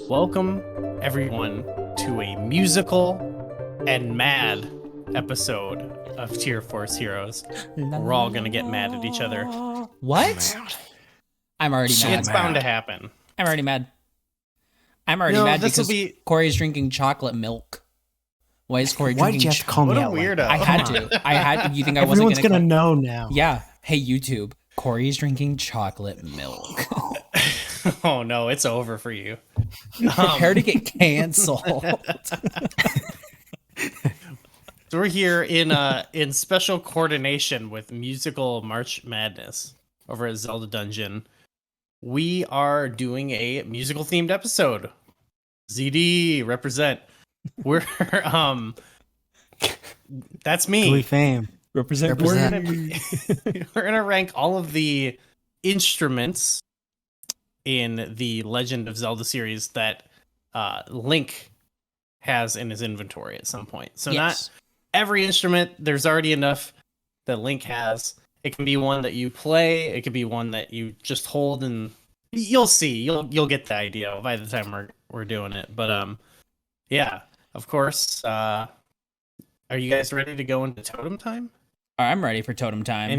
Welcome, everyone, to a musical and mad episode of Tier Force Heroes. We're all gonna get mad at each other. What? I'm already mad. It's bound to happen. I'm already mad. I'm already mad because be... Corey's drinking chocolate milk. Why is Corey Why'd drinking? you have to call me What a out weirdo! Like I had to. I had. You think I wasn't Everyone's gonna know now. Yeah. Hey YouTube, Corey's drinking chocolate milk. Oh no, it's over for you. Prepare to get canceled. So we're here in special coordination with Musical March Madness over at Zelda Dungeon. We are doing a musical themed episode. ZD represent. We're that's me. Glee fame. Represent. We're gonna rank all of the instruments in the Legend of Zelda series that Link has in his inventory at some point. So not every instrument, there's already enough that Link has. It can be one that you play, it could be one that you just hold, and you'll see. You'll get the idea by the time we're doing it. But yeah, of course. Are you guys ready to go into Totem time? I'm ready for Totem time.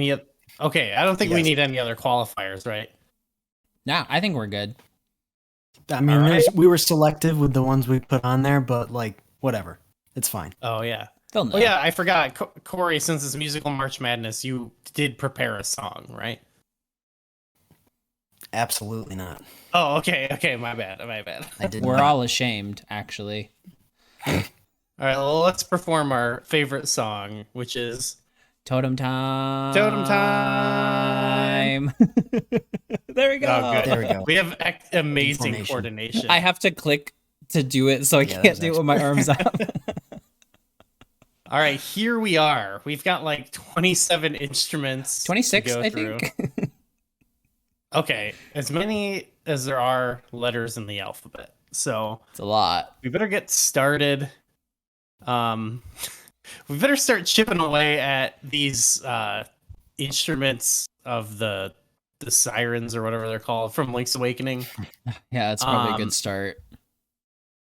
Okay, I don't think we need any other qualifiers, right? Nah, I think we're good. I mean, Right. we were selective with the ones we put on there, but like, whatever. It's fine. Oh, yeah. They'll know. Oh, yeah, I forgot. Corey, since it's Musical March Madness, you did prepare a song, right? Absolutely not. Oh, okay, my bad. I did We're not. all ashamed, actually. All right, well, let's perform our favorite song, which is Totem time. Totem Time. There we go. Oh, good. There we go. We have amazing Information. coordination. I have to click to do it, so I Yeah, can't do it with my arms up. All right, here we are. We've got like 27 instruments. 26, to go I through. think. Okay, as many as there are letters in the alphabet. So It's a lot. we better get started. We better start chipping away at these instruments of the sirens or whatever they're called from Link's Awakening. Yeah, that's probably a good start.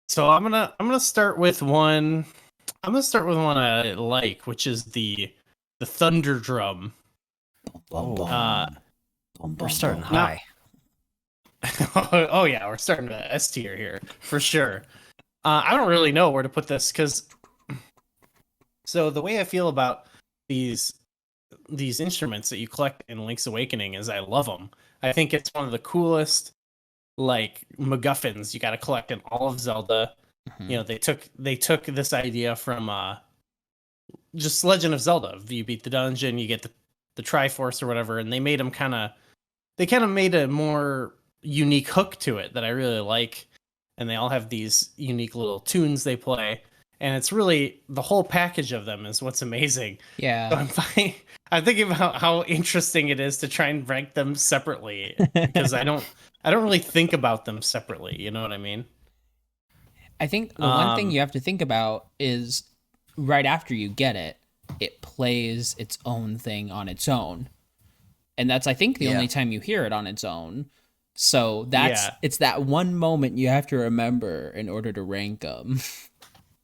So I'm gonna start with one. I'm gonna start with one I like, which is the thunder drum. We're starting high. Oh yeah, we're starting to S tier here for sure. I don't really know where to put this because. So the way I feel about these instruments that you collect in Link's Awakening is I love them. I think it's one of the coolest like MacGuffins you got to collect in all of Zelda. Mhm. You know, they took this idea from just Legend of Zelda. You beat the dungeon, you get the Triforce or whatever, and they made them kind of made a more unique hook to it that I really like. And they all have these unique little tunes they play. And it's really the whole package of them is what's amazing. Yeah. So I'm thinking about how interesting it is to try and rank them separately because I don't really think about them separately. You know what I mean? I think the one thing you have to think about is right after you get it, it plays its own thing on its own. And that's, I think, the only time you hear it on its own. So it's that one moment you have to remember in order to rank them.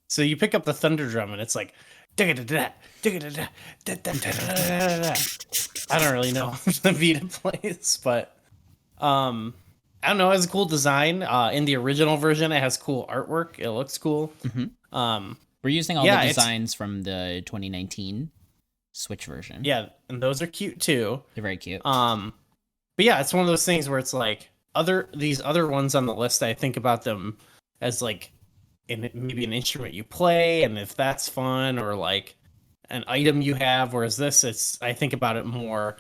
So you pick up the thunder drum and it's like, I don't really know the beat it plays, but I don't know. It has a cool design. In the original version, it has cool artwork. It looks cool. Mm-hmm. We're using all the designs from the 2019 Switch version. Yeah, and those are cute too. They're very cute. But yeah, it's one of those things where it's like these other ones on the list. I think about them as like maybe an instrument you play, and if that's fun, or like an item you have. Whereas this, I think about it more.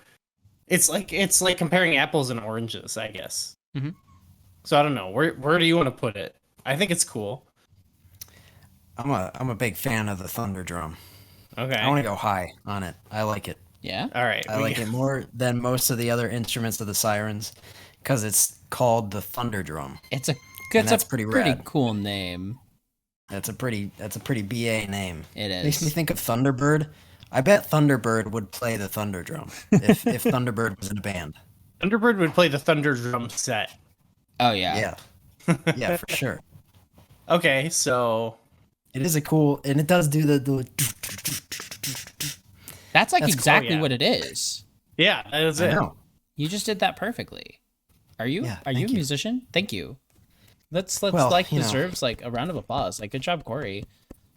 It's like comparing apples and oranges, I guess. Mm-hmm. So I don't know. Where do you want to put it? I think it's cool. I'm a big fan of the thunder drum. Okay. I want to go high on it. I like it. Yeah. All right. I like it more than most of the other instruments of the sirens because it's called the thunder drum. It's a pretty rad. cool name. That's a pretty BA name. It is. Makes me think of Thunderbird. I bet Thunderbird would play the thunder drum if Thunderbird was in a band. Thunderbird would play the thunder drum set. Oh yeah. Yeah. Yeah, for sure. Okay, so It is a cool, and it does do the That's like That's cool, exactly yeah. what it is. yeah, that is I it. know. You just did that perfectly. Are you Yeah, are you a thank you. musician? Thank you. Let's Well, like you know. deserves like a round of applause. Like good job, Corey.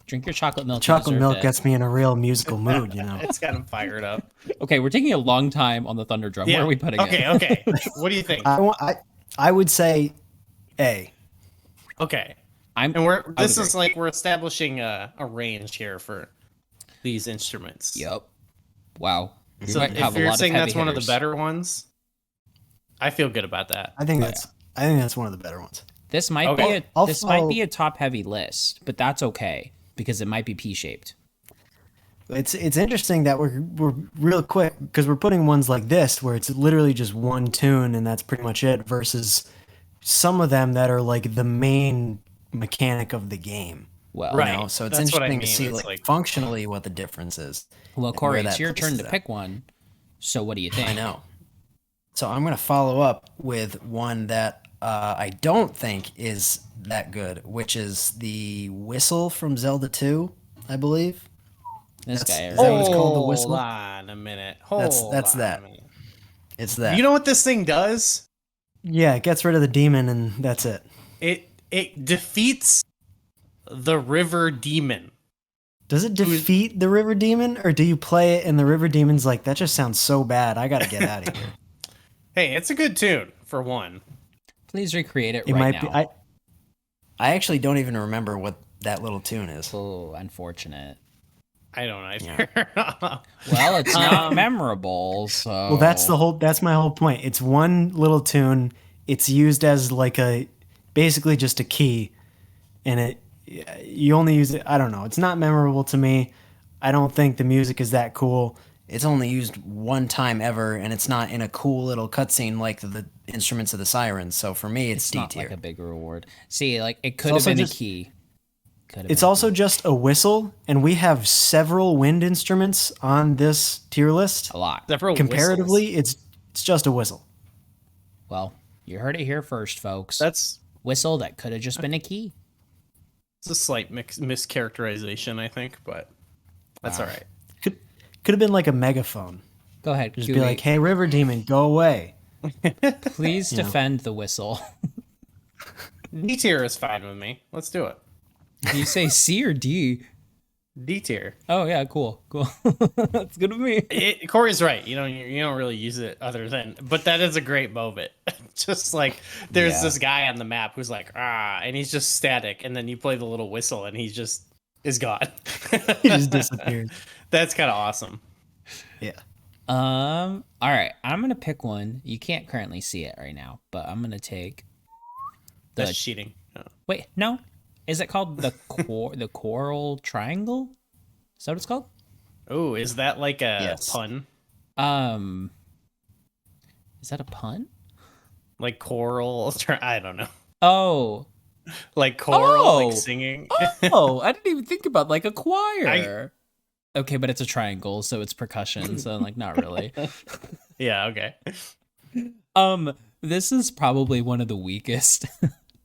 Drink your chocolate milk. You Chocolate deserved milk it. gets me in a real musical mood, you know. It's got him fired up. Okay, we're taking a long time on the thunder drum. Yeah. Where are we putting okay, it? Okay. What do you think? I would say A. Okay. I'm. And I would this is agree. like we're establishing a range here for these instruments. Yep. Wow. We So might if have a you're lot of saying heavy that's one of the hitters. better ones, I feel good about that. I think that's one of the better ones. This might Okay. be this Also- might be a top heavy list, but that's okay because it might be P shaped. It's interesting that we're real quick because we're putting ones like this where it's literally just one tune and that's pretty much it versus some of them that are like the main mechanic of the game. Well, Right. You know? So it's That's what I interesting to mean. see It's like like- functionally what the difference is. Well, and Corey, where it's that your turn places to that. pick one. So what do you think? I know. So I'm gonna follow up with one that I don't think is that good, which is the whistle from Zelda 2, I believe. This That's- guy. is that what it's called, the Hold whistle? on a minute. That's Hold on that. a minute. It's that. You know what this thing does? Yeah, it gets rid of the demon and that's it. It defeats the river demon. Does it defeat the river demon, or do you play it and the river demon's like, that just sounds so bad, I gotta get out of here? Hey, it's a good tune for one. Please recreate it, It right might now. be. I actually don't even remember what that little tune is. Oh, unfortunate. I don't either. Well, it's not memorable, so. Well, that's my whole point. It's one little tune. It's used as like basically just a key, and you only use it. I don't know. It's not memorable to me. I don't think the music is that cool. It's only used one time ever, and it's not in a cool little cutscene like the instruments of the sirens. So for me, it's D not tier. like a big reward. See, like it could have also been just- a key. It's also just a whistle, and we have several wind instruments on this tier list. a lot. Several Comparatively, whistles. it's just a whistle. Well, you heard it here first, folks. That's Whistle that could have just been a key. it's a slight mischaracterization, I think, but that's all right. Could have been like a megaphone. Go ahead. Just Gooey. be like, "Hey, river demon, go away." Please defend the whistle. D tier is fine with me. Let's do it. Do you say C or D? D tier. Oh yeah, cool. That's good with me. Corey's right. You don't really use it other than, but that is a great moment. Just like there's Yeah. this guy on the map who's like and he's just static, and then you play the little whistle, and he just is gone. He just disappeared. That's kind of awesome. Yeah. All right. I'm gonna pick one. You can't currently see it right now, but I'm gonna take. That's cheating. Oh. Wait, no. Is it called the the coral triangle? Is that what it's called? Oh, is that like a Yes. pun? Is that a pun? Like choral? I don't know. Oh, Like choral, Oh. like singing. oh, I didn't even think about like a choir. Okay, but it's a triangle, so it's percussion, so like not really. Yeah. Okay. This is probably one of the weakest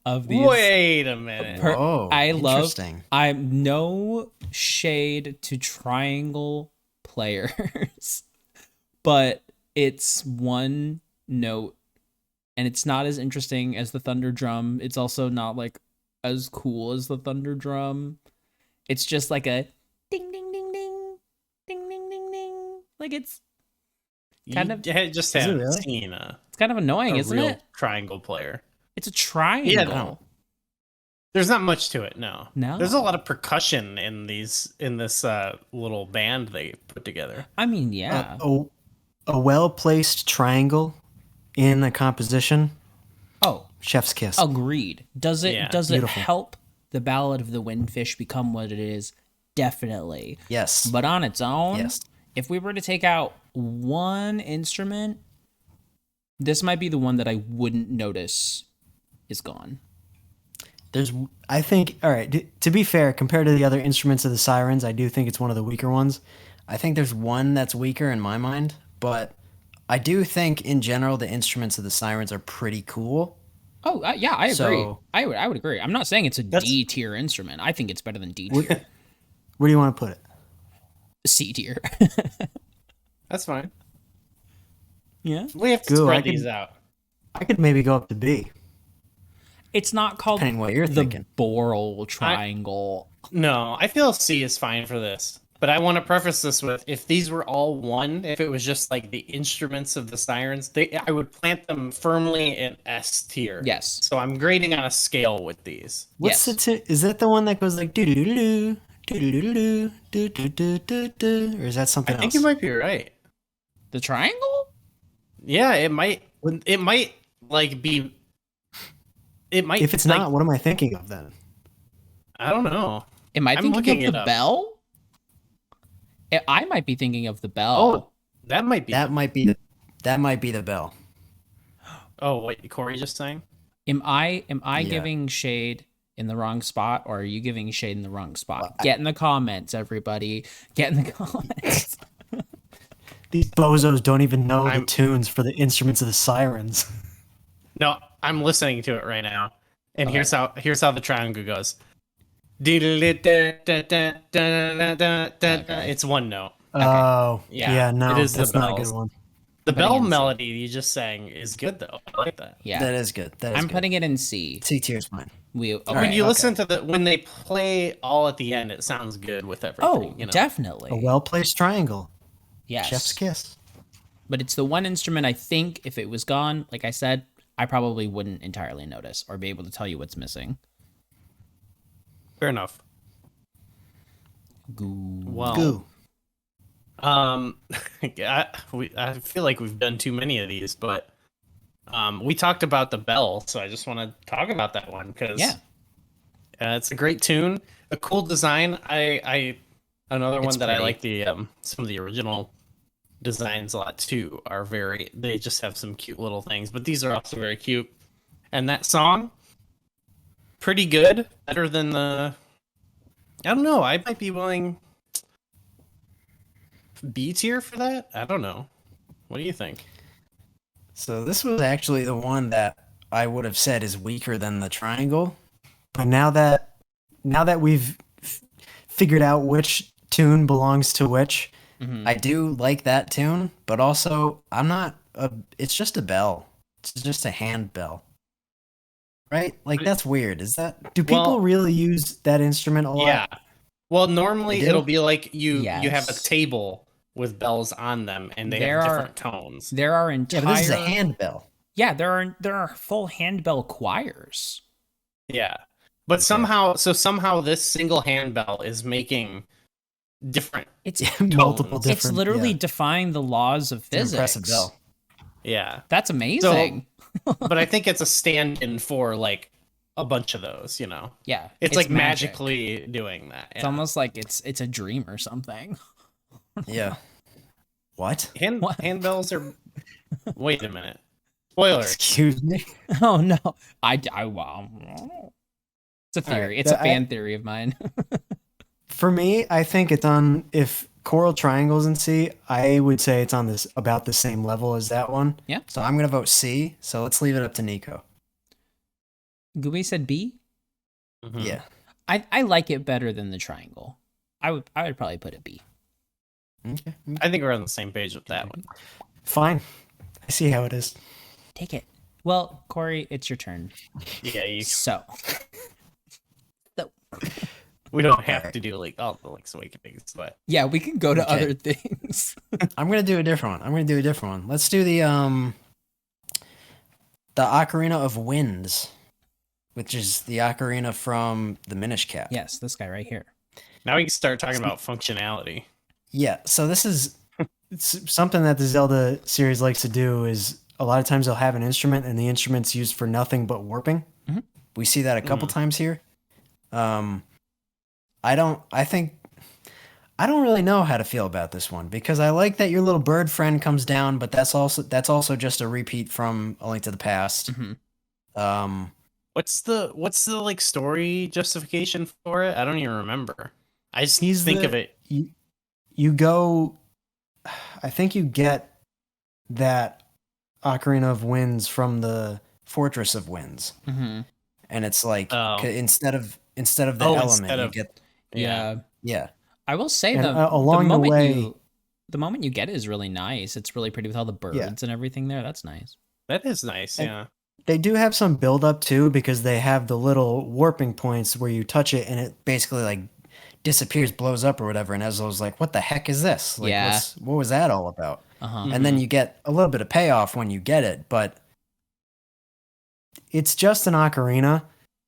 of these. Wait a minute. Oh, I love. interesting. I'm no shade to triangle players, but it's one note, and it's not as interesting as the thunder drum. It's also not like as cool as the thunder drum. It's just like a ding ding ding ding ding ding ding ding. Like it's kind of- just Is it haven't really? seen it's kind of annoying, a isn't real it? triangle player. It's a triangle. Yeah, no. There's not much to it. No. No? There's a lot of percussion in this little band they put together. I mean, yeah. A well-placed triangle in a composition, Oh, chef's kiss. agreed. Does it Yeah. Beautiful. help the Ballad of the Windfish become what it is? Definitely. Yes. But on its own, Yes. if we were to take out one instrument, this might be the one that I wouldn't notice is gone. I think, all right, to be fair, compared to the other instruments of the sirens, I do think it's one of the weaker ones. I think there's one that's weaker in my mind, but I do think in general the instruments of the sirens are pretty cool. Oh, yeah, I agree. So- I would agree. I'm not saying it's a That's- D tier instrument. I think it's better than D Where, tier. where do you want to put it? C tier. That's fine. Yeah. We have to Goo, spread these out. I could maybe go up to B. It's not called Depending what you're the thinking. Boral Triangle. No, I feel C is fine for this. But I want to preface this with, if these were all one, if it was just like the instruments of the sirens, I would plant them firmly in S tier. Yes. So I'm grading on a scale with these. What's Yes. is that the one that goes like do do do do do do do do do do do, or is that something I think else? you might be right. The triangle? Yeah, it might. It might like be. It might. If it's like, not, what am I thinking of then? I don't know. Am I I'm thinking looking of it the up. bell? I might be thinking of the bell. Oh, that might be. That might be the bell. Oh, what Corey just saying? Am I Yeah. giving shade in the wrong spot, or are you giving shade in the wrong spot? Get in the comments, everybody. Get in the comments. These bozos don't even know I'm- the tunes for the instruments of the sirens. No, I'm listening to it right now, and Okay. here's how the triangle goes. It's one note. Oh, Yeah, yeah, no, it is the that's not a bells. good one. The Putting bell in C. melody you just sang is good though. I like that. Yeah. That is good. That is I'm good. putting it in C. C tier's fine. We When right, you okay. listen to when they play all at the end, it sounds good with everything. Oh, you know? definitely. A well-placed triangle. Yes. Chef's kiss. But it's the one instrument I think if it was gone, like I said, I probably wouldn't entirely notice or be able to tell you what's missing. Fair enough. Goo. Well, Goo. I feel like we've done too many of these, but we talked about the bell, so I just want to talk about that one because Yeah. it's a great tune, a cool design. Another It's one that I pretty. like the some of the original designs a lot too. They just have some cute little things, but these are also very cute. And that song, pretty good, better than the. I don't know. I might be willing. B tier for that? I don't know. What do you think? So this was actually the one that I would have said is weaker than the triangle. But now that we've figured out which tune belongs to which, Mhm. I do like that tune, but also it's just a bell. It's just a hand bell. Right? Like that's weird. Do people Well- really use that instrument a lot? Yeah. Well, normally They do? it'll be like you have a Yes. table with bells on them, and they There have are- different tones. There are Yeah, entire but this is a hand bell. Yeah, there are full handbell choirs. Yeah. But somehow this single handbell is making different. It's Multiple It's different. it's literally yeah. defying the laws of It's an physics. impressive bell. Yeah. That's amazing. But I think it's a stand-in for like a bunch of those, you know. Yeah. It's like magic. magically doing that. It's almost like it's a dream or something. Yeah. What? What? handbells are. Wait a minute. Spoilers. Excuse me. Oh no. Wow. It's a theory. Alright, It's a I- fan theory of mine. For me, I think it's on. If Coral Triangles in C, I would say it's on this about the same level as that one. Yeah. So I'm gonna vote C. So let's leave it up to Nico. Gooey said B. Mhm. Yeah. I like it better than the triangle. I would probably put it B. Okay. I think we're on the same page with that one. Fine. I see how it is. Take it. Well, Corey, it's your turn. Yeah, So we don't have to do like all the Link's Awakenings, but yeah, we can go to Okay. other things. I'm gonna do a different one. Let's do the Ocarina of Winds, which is the ocarina from the Minish Cap. Yes, this guy right here. now we can start talking about functionality. Yeah, so this is it's something that the Zelda series likes to do is a lot of times they'll have an instrument and the instrument's used for nothing but warping. Mhm. We see that a couple times here. I don't really know how to feel about this one because I like that your little bird friend comes down, but that's also just a repeat from A Link to the Past. Mhm. What's the like story justification for it? I don't even remember. I just He's think the- of it. You go, I think you get that Ocarina of Winds from the Fortress of Winds, and it's like instead of the element, you get yeah. I will say and, the along the way, the moment you get it is really nice. It's really pretty with all the birds and everything there. That's nice. That is nice. And they do have some build up too, because they have the little warping points where you touch it and it basically like disappears, blows up or whatever. And Ezra's like, what the heck is this? Like, what was that all about? And then you get a little bit of payoff when you get it, but it's just an ocarina,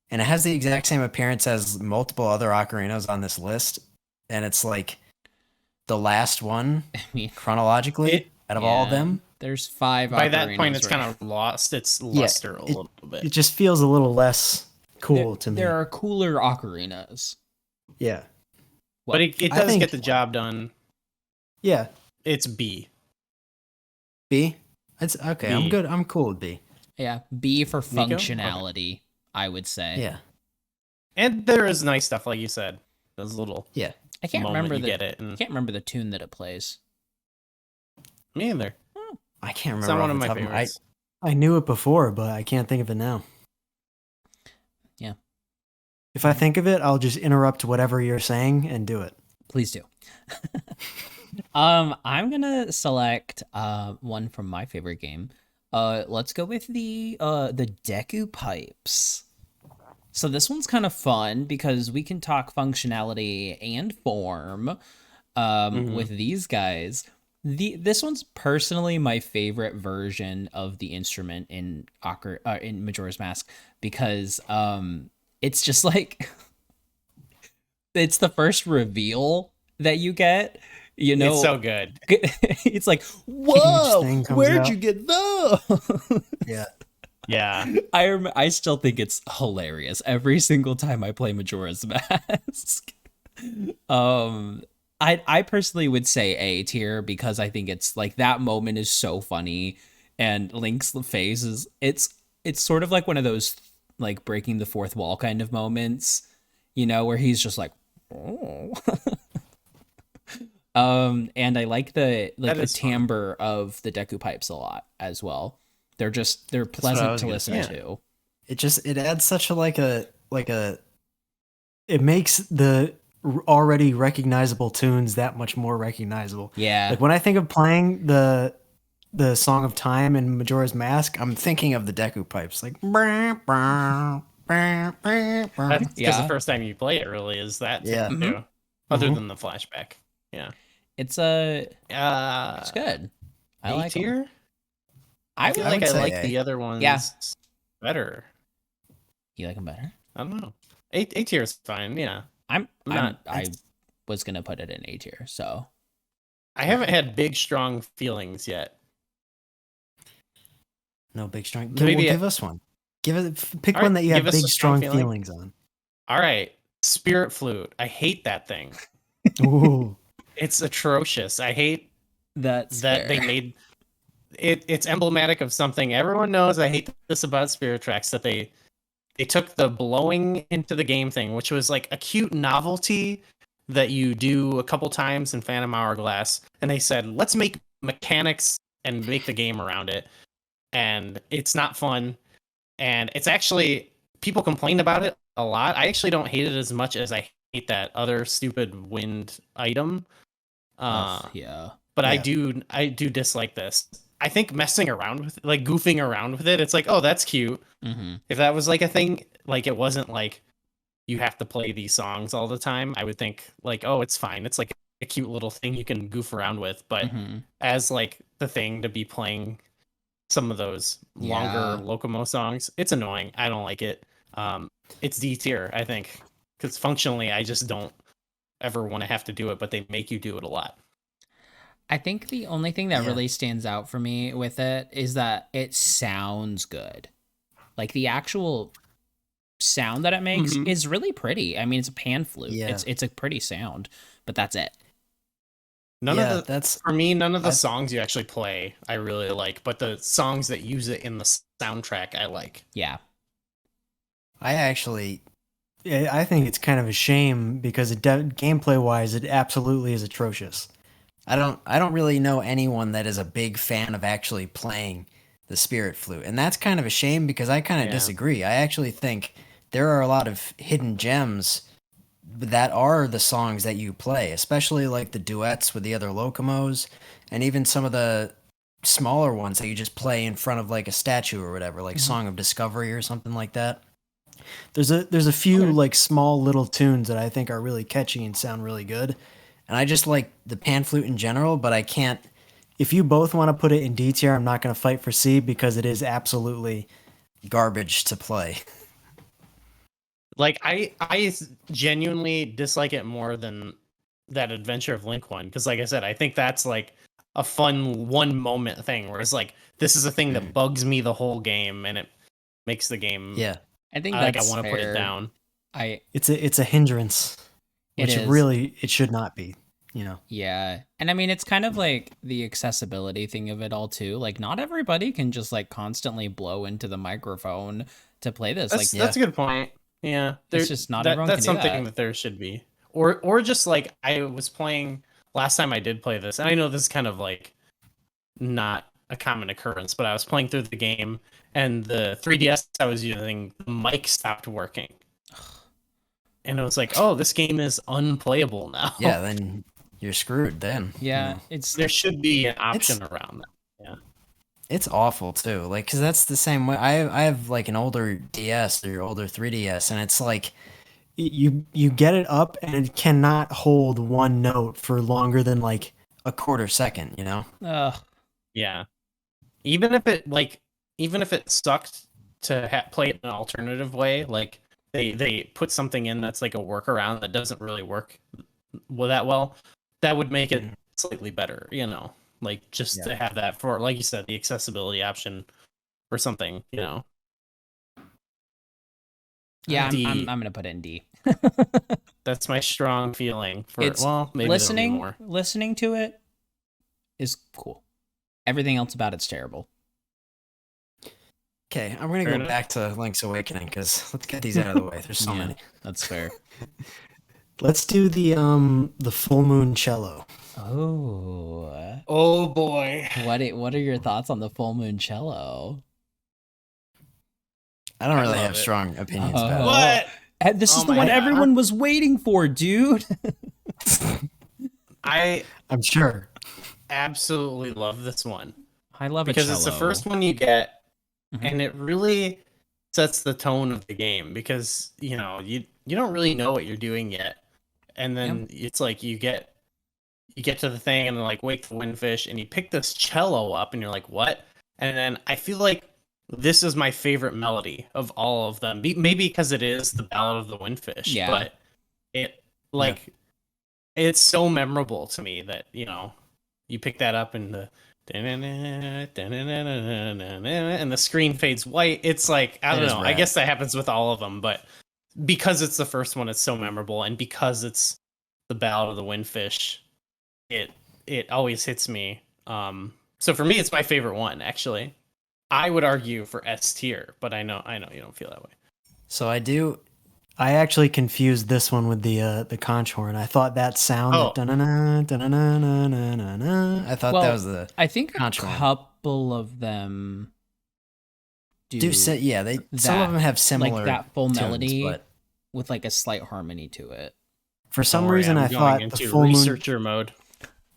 and it has the exact same appearance as multiple other ocarinas on this list. And it's like the last one chronologically out of all of them. There's 5 By that point, it's kind of lost its luster a little bit. It just feels a little less cool to me. There are cooler ocarinas. Yeah. But it does get the job done. Yeah. It's B. B? It's okay. B. I'm good. I'm cool with B. Yeah. B for functionality, I would say. Yeah. And there is nice stuff, like you said. Those little I can't remember I can't remember the tune that it plays. Me either. I can't remember. It's not one of my favorites. I knew it before, but I can't think of it now. Yeah. If I think of it, I'll just interrupt whatever you're saying and do it. Please do. I'm gonna select one from my favorite game. Let's go with the Deku pipes. So this one's kind of fun because we can talk functionality and form with these guys. This one's personally my favorite version of the instrument in Majora's Mask, because it's just like it's the first reveal that you get. You know, it's so good. It's like, whoa, where'd you get those? Yeah. I still think it's hilarious every single time I play Majora's Mask. I personally would say A tier, because I think it's like that moment is so funny, and Link's face is it's sort of like one of those like breaking the fourth wall kind of moments, you know, where he's just like, oh. And I like the timbre of the Deku pipes a lot as well. They're pleasant to listen to. It adds such a it makes the already recognizable tunes that much more recognizable. Yeah. Like when I think of playing the Song of Time in Majora's Mask, I'm thinking of the Deku pipes. Like that's because the first time you play it really is that too. Other than the flashback. Yeah. It's it's good. I like tier. I feel like I like the other ones better. You like them better? I don't know. A tier is fine. Yeah. I was gonna put it in A tier, so I haven't had big strong feelings yet. No big strong. Give us one. Pick one that you have big strong feelings on. All right, Spirit Flute. I hate that thing. Ooh. It's atrocious. I hate that they made it. It's emblematic of something everyone knows. I hate this about Spirit Tracks, that they took the blowing into the game thing, which was like a cute novelty that you do a couple times in Phantom Hourglass, and they said, let's make mechanics and make the game around it. And it's not fun. And it's actually, people complain about it a lot. I actually don't hate it as much as I hate that other stupid wind item. But I do dislike this. I think messing around with it, like goofing around with it, it's like, oh, that's cute. Mm-hmm. If that was like a thing, like it wasn't like you have to play these songs all the time, I would think like, oh, it's fine. It's like a cute little thing you can goof around with. But as like the thing to be playing some of those longer Locomo songs, it's annoying. I don't like it. It's D tier, I think, because functionally, I just don't ever want to have to do it, but they make you do it a lot. I think the only thing that really stands out for me with it is that it sounds good. Like the actual sound that it makes is really pretty. I mean, it's a pan flute. Yeah. It's a pretty sound, but that's it. None of the songs you actually play I really like, but the songs that use it in the soundtrack I like. Yeah. I think it's kind of a shame because gameplay wise, it absolutely is atrocious. I don't really know anyone that is a big fan of actually playing the spirit flute. And that's kind of a shame because I kind of disagree. I actually think there are a lot of hidden gems that are the songs that you play, especially like the duets with the other Locomos, and even some of the smaller ones that you just play in front of like a statue or whatever, like Song of Discovery or something like that. There's a few like small little tunes that I think are really catchy and sound really good. And I just like the pan flute in general, but I can't. If you both want to put it in D tier, I'm not going to fight for C because it is absolutely garbage to play. Like I genuinely dislike it more than that Adventure of Link one, because like I said, I think that's like a fun one moment thing where it's like this is a thing that bugs me the whole game and it makes the game. Yeah, I think I that's want to put it down. It's a hindrance, which it should not be. You know. Yeah, and I mean it's kind of like the accessibility thing of it all too. Like not everybody can just like constantly blow into the microphone to play this. That's a good point. Yeah, it's just not everyone that's can do something that there should be, or just like I was playing last time I did play this, and I know this is kind of like not a common occurrence, but I was playing through the game and the 3DS I was using, the mic stopped working, and it was like, oh, this game is unplayable now. Yeah, then you're screwed. Then yeah, there should be an option around that. Yeah. It's awful too, like because that's the same way. I have like an older DS or older 3DS, and it's like you get it up and it cannot hold one note for longer than like a quarter second. You know? Yeah. Even if it sucked to play it in an alternative way, like they put something in that's like a workaround that doesn't really work that well, that would make it slightly better. You know. Like just to have that for, like you said, the accessibility option or something, you know. Yeah, I'm gonna put it in D. That's my strong feeling for maybe listening to it is cool. Everything else about it's terrible. Okay, I'm gonna go back to Link's Awakening because let's get these out of the way. There's so many. That's fair. Let's do the full moon cello. Oh boy. What are your thoughts on the full moon cello? I don't really have strong opinions about it. What? This is the one everyone was waiting for, dude. I'm sure. Absolutely love this one. I love it because it's the first one you get, and it really sets the tone of the game because you know you don't really know what you're doing yet, and then it's like you get to the thing and like wake the windfish and you pick this cello up and you're like, what? And then I feel like this is my favorite melody of all of them. Maybe because it is the Ballad of the Windfish, but it's so memorable to me that, you know, you pick that up and the screen fades white. It's like, I don't know. I guess that happens with all of them, but because it's the first one, it's so memorable. And because it's the Ballad of the Windfish, it always hits me. So for me, it's my favorite one, actually. I would argue for S tier, but I know you don't feel that way. So I do. I actually confused this one with the conch horn. I thought that sound. I thought that was the. I think a couple of them do say some of them have similar like that full tunes, melody but with like a slight harmony to it. For some reason, I thought the full researcher mode.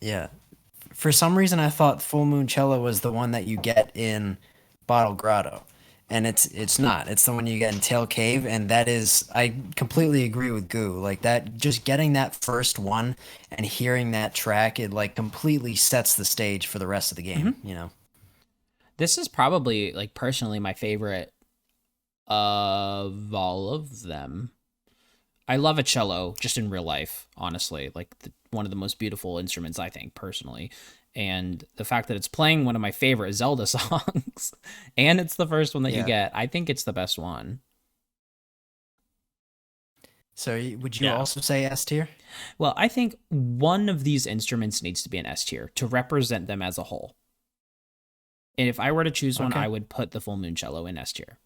Yeah, for some reason, I thought Full Moon Cello was the one that you get in Bottle Grotto, and it's not. It's the one you get in Tail Cave, and that is, I completely agree with Goo. Like that, just getting that first one and hearing that track, it like completely sets the stage for the rest of the game. You know, this is probably like personally my favorite of all of them. I love a cello just in real life, honestly. Like one of the most beautiful instruments, I think, personally. And the fact that it's playing one of my favorite Zelda songs and it's the first one that you get, I think it's the best one. So would you also say S tier? Well, I think one of these instruments needs to be an S tier to represent them as a whole. And if I were to choose one, I would put the Full Moon Cello in S tier.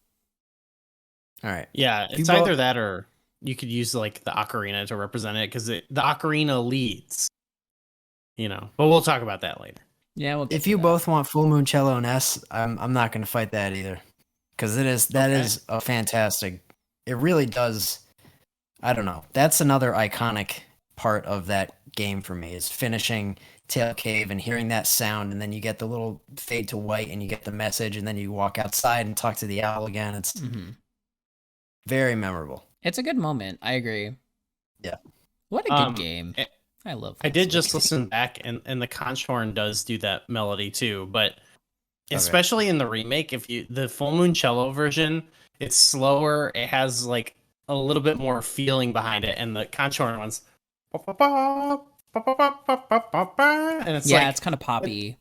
All right. Yeah, it's either that or you could use like the ocarina to represent it because the ocarina leads, you know. But we'll talk about that later. Yeah, we'll get If to you that. both want Full Moon Cello and S, I'm not going to fight that either, because that is a fantastic. It really does. I don't know. That's another iconic part of that game for me is finishing Tail Cave and hearing that sound, and then you get the little fade to white, and you get the message, and then you walk outside and talk to the owl again. It's very memorable. It's a good moment. I agree. Yeah. What a good game. I love. I did just listen back, and the conch horn does do that melody too, but especially in the remake, the Full Moon Cello version, it's slower. It has like a little bit more feeling behind it, and the conch horn ones, and it's it's kind of poppy.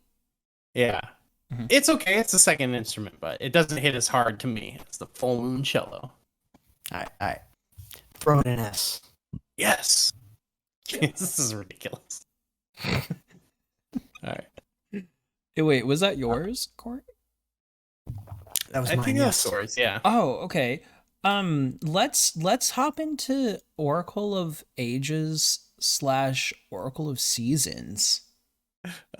It's okay. It's the second instrument, but it doesn't hit as hard to me as the Full Moon Cello. All right. Throw it in S. Yes. This is ridiculous. All right. Hey, wait, was that yours, Corey? That was I mine. think Yes. that's yours. Yeah. Oh, okay. Let's hop into Oracle of Ages / Oracle of Seasons.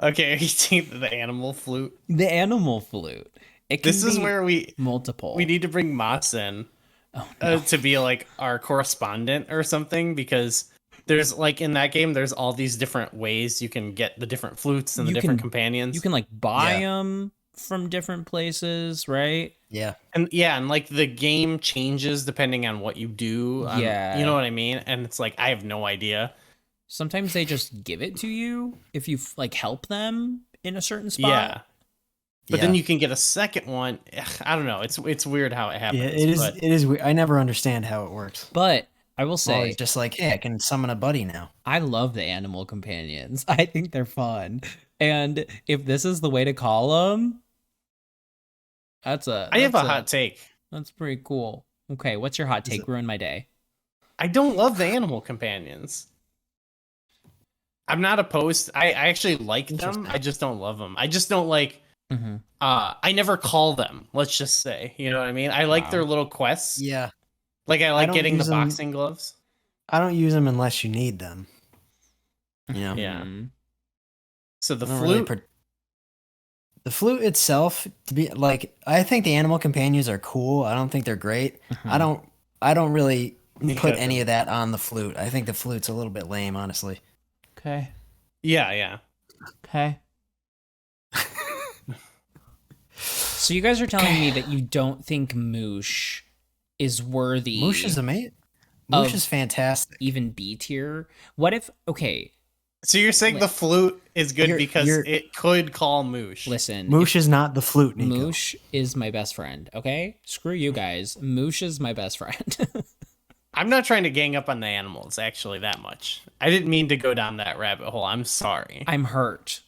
Okay. Are you taking the animal flute? The animal flute. This is where we multiple. We need to bring Moss in to be like our correspondent or something, because there's like in that game there's all these different ways you can get the different flutes and the different companions. You can like buy them from different places, right? Yeah. And like the game changes depending on what you do. You know what I mean? And it's like I have no idea. Sometimes they just give it to you if you like help them in a certain spot. Yeah. But then you can get a second one. I don't know. It's weird how it happens. Yeah, it is weird. I never understand how it works. But I will say, it's just like, hey, I can summon a buddy now. I love the animal companions. I think they're fun. And if this is the way to call them, I have a hot take. That's pretty cool. Okay, what's your hot take? Ruin my day. I don't love the animal companions. I'm not opposed. I actually like them. I just don't love them. I just don't like. I never call them. Let's just say, you know what I mean. I like their little quests. Yeah. Like I like getting the boxing gloves. I don't use them unless you need them. You know. Yeah. So the flute. The flute itself, to be like, I think the animal companions are cool. I don't think they're great. I don't really put any of that on the flute. I think the flute's a little bit lame, honestly. Okay. Yeah. Okay. So you guys are telling me that you don't think Moosh is worthy. Moosh is amazing. Moosh is fantastic. Even B tier. What if? Okay. So you're saying the flute is good because it could call Moosh. Listen, Moosh is not the flute, Nico. Moosh is my best friend. Okay, screw you guys. Moosh is my best friend. I'm not trying to gang up on the animals actually that much. I didn't mean to go down that rabbit hole. I'm sorry. I'm hurt.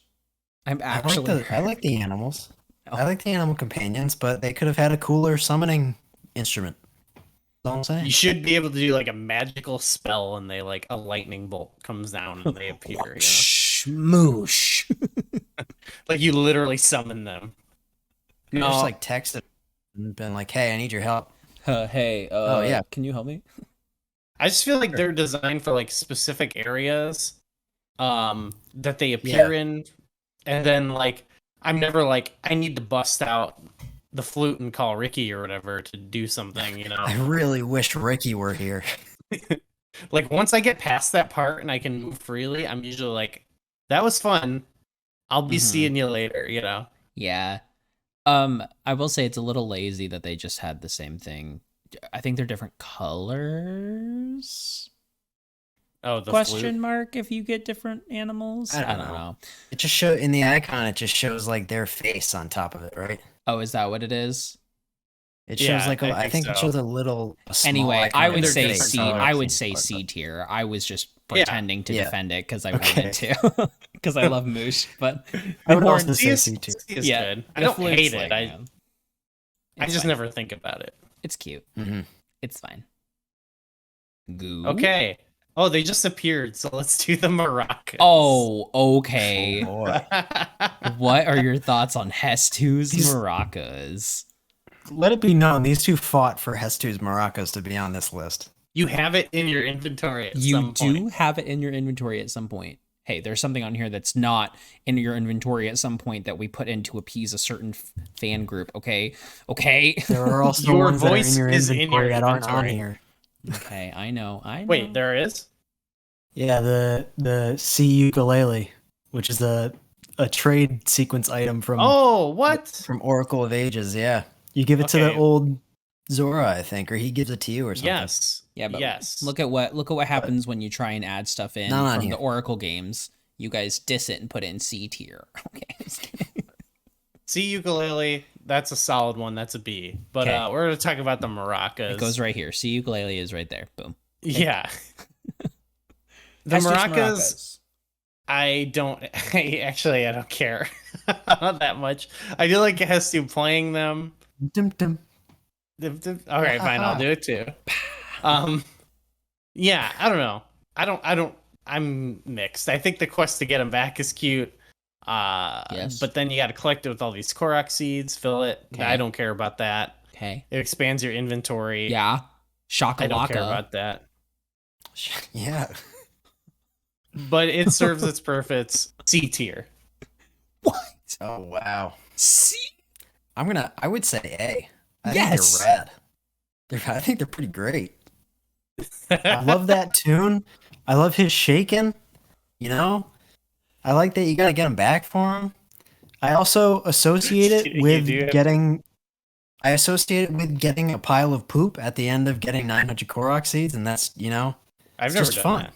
I'm actually. I like the animals. I like the animal companions, but they could have had a cooler summoning instrument. That's all I'm saying. You should be able to do like a magical spell and they like a lightning bolt comes down and they appear. You know? Moosh. Like you literally summon them. No, just like texted and been like, "Hey, I need your help." Hey. Oh yeah, can you help me? I just feel like they're designed for like specific areas, that they appear in, and then like I'm never like I need to bust out the flute and call Ricky or whatever to do something, you know. I really wish Ricky were here. Like once I get past that part and I can move freely, I'm usually like, that was fun. I'll be seeing you later, you know. Yeah. I will say it's a little lazy that they just had the same thing. I think they're different colors. Oh, the question flute? mark if you get different animals. I don't know. It just show in the icon. It just shows like their face on top of it, right? Oh, is that what it is? It shows like I think it shows a little. Anyway, I would say different C. colors. I would say C tier. I was just pretending to defend it because I wanted to, because I love Moosh. But I would also C say is, C too. C is good. I the don't flute's hate it. like, I just fine. never think about it. It's cute. Mm-hmm. It's fine. Goo. Okay. Oh, they just appeared, so let's do the maracas. Oh, okay. Oh, boy. What are your thoughts on Hestu's maracas? Let it be known, These two fought for Hestu's maracas to be on this list. You have it in your inventory at You some do point. have it in your inventory at some point. hey, there's something on here that's not in your inventory at some point that we put in to appease a certain fan group. Okay. There are also Your ones that are in voice your is in inventory your that aren't on inventory. here. Okay. I know. Wait, there is? Yeah, the C ukulele, which is a trade sequence item from Oh, what? From Oracle of Ages, yeah. you give it to the Okay. old. Zora, I think, or he gives it to you or something. Yes. Yeah, but yes. look at what happens when you try and add stuff in Not on from the here. Oracle games. You guys diss it and put it in C tier. Okay. Just kidding. C ukulele, that's a solid one. That's a B. But Okay. we're going to talk about the maracas. It goes right here. C ukulele is right there. Boom. Yeah. The Hestu's maracas, I don't care not that much. I do like Hestu playing them. Dum, dum. Okay, fine, I'll do it too. Yeah, I don't know. I'm mixed. I think the quest to get him back is cute. Yes. But then you got to collect it with all these Korok seeds, fill it. Okay. I don't care about that. Okay. It expands your inventory. Yeah. I don't care Shakalaka. about that. Yeah. But it serves its purpose. C tier. What? Oh wow. C? I would say A. I Yes. think they're rad. I think they're pretty great. I love that tune. I love his shaking. You know, I like that you gotta get him back for him. I also associate it You with do. getting. I associate it with getting a pile of poop at the end of getting 900 Korok seeds, and that's I've It's never just done fun.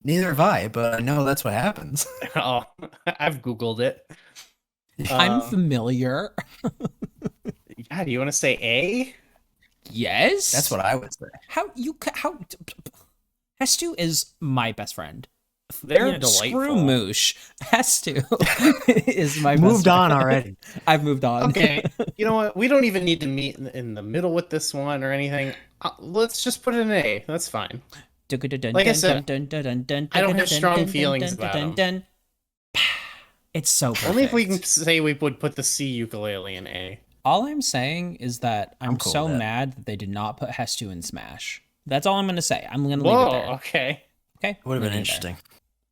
Neither have I, but I know that's what happens. that. Oh, I've Googled it. I'm Um, familiar. Yeah, do you want to say A? Yes. That's what I would say. How Hestu is my best friend. They're Screw delightful. Moosh. Hestu is my Moved best on friend. already. I've moved on. Okay, you know what? We don't even need to meet in the middle with this one or anything. Let's just put it in A. That's fine. Like I said, I don't have strong feelings about them. It's so perfect. Only if we can say we would put the C ukulele in A. All I'm saying is that I'm cool so with that. mad that they did not put Hestu in Smash. That's all I'm going to say. I'm going to leave Whoa, it there. okay. Okay. Would have been interesting.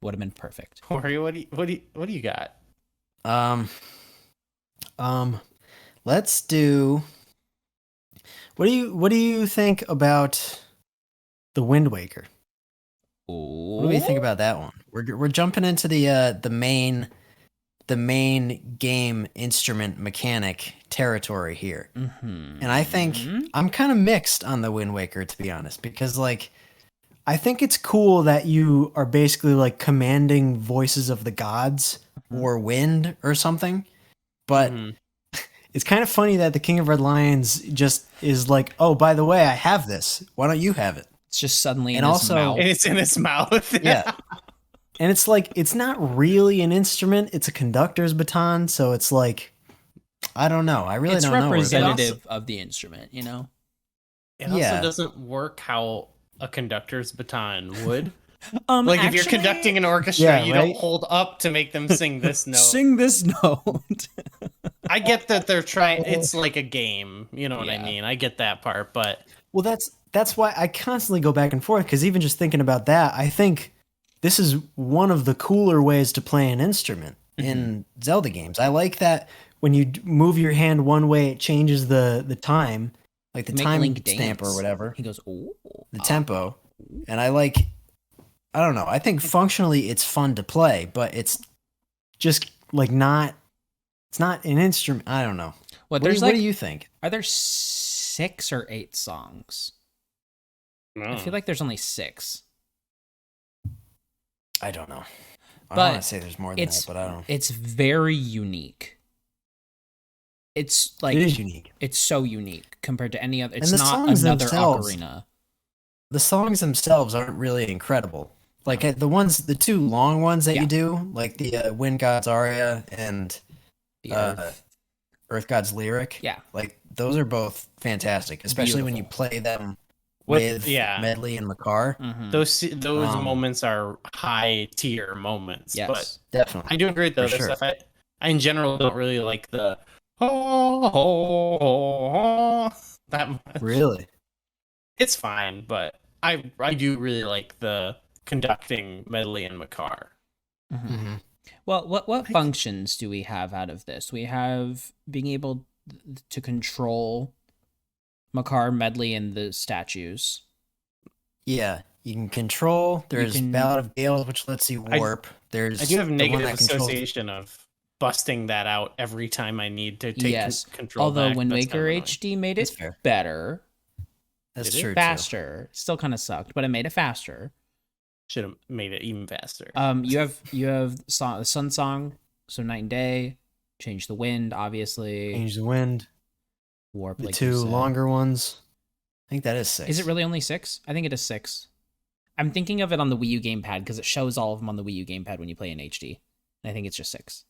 Would have been perfect. Corey, what do you got? Let's do. What do you think about the Wind Waker? What do you think about that one? We're jumping into the main game instrument mechanic territory here. Mm-hmm. And I think I'm kind of mixed on the Wind Waker, to be honest, because I think it's cool that you are basically like commanding voices of the gods. or wind or something. But Mhm. It's kind of funny that the King of Red Lions just is like, oh, by the way, I have this. why don't you have it? It's just suddenly And in also- his mouth. And it's in his mouth. Yeah. And it's like, it's not really an instrument. It's a conductor's baton. So it's like, I don't know. I really It's don't know. where it goes. representative of the instrument, you know? It also Yeah. doesn't work how a conductor's baton would. Like Like if you're conducting an orchestra, Yeah, you right? don't hold up to make them sing this note. Sing this note. I get that they're trying. It's like a game. You know what I Yeah. mean? I get that part, but well, that's why I constantly go back and forth. Because even just thinking about that, I think this is one of the cooler ways to play an instrument in Zelda games. I like that when you move your hand one way, it changes the time, like the Make time Link stamp or dance. whatever, He goes, ooh. the tempo. And I don't know. I think functionally it's fun to play, but it's just like it's not an instrument. I don't know. What, What there's do you think? are there 6 or 8 songs? I feel like there's only 6. I don't know. I But want to say there's more than that, but I don't know. It's very unique. It's like It is unique. it's so unique compared to any other. It's And the not songs another themselves- ocarina. The songs themselves aren't really incredible. Like the 2 long ones that Yeah. you do, like the Wind God's aria and The Earth God's lyric. Yeah. Like those are both fantastic, especially when you Beautiful. play them With- with yeah. Medley and Makar. Mhm. those Um, moments are high tier moments. Yes. But Definitely. I do agree with the For other sure. stuff. I in general don't really like the that much. Really? It's fine, but I do really like the conducting Medley and Makar. Mm-hmm. Well, what functions do we have out of this? We have being able to control Makar, Medley, and the statues. Yeah, you can control. There's can- Ballad of Gales, which lets you warp. There's I do have the one negative that controls. association of busting that out every time I need to take Yes. control Although back. Wind That's Waker kind of HD made That's it fair. better, That's Did it? true too. faster. Still kind of sucked, but it made it faster. should have made it even faster. You have the Sun Song, so night and day. Change the wind, obviously. Change the wind. Warp, The like you two said. longer ones. I think that is 6. Is it really only 6? I think it is 6. I'm thinking of it on the Wii U gamepad because it shows all of them on the Wii U gamepad when you play in HD. And I think it's just 6.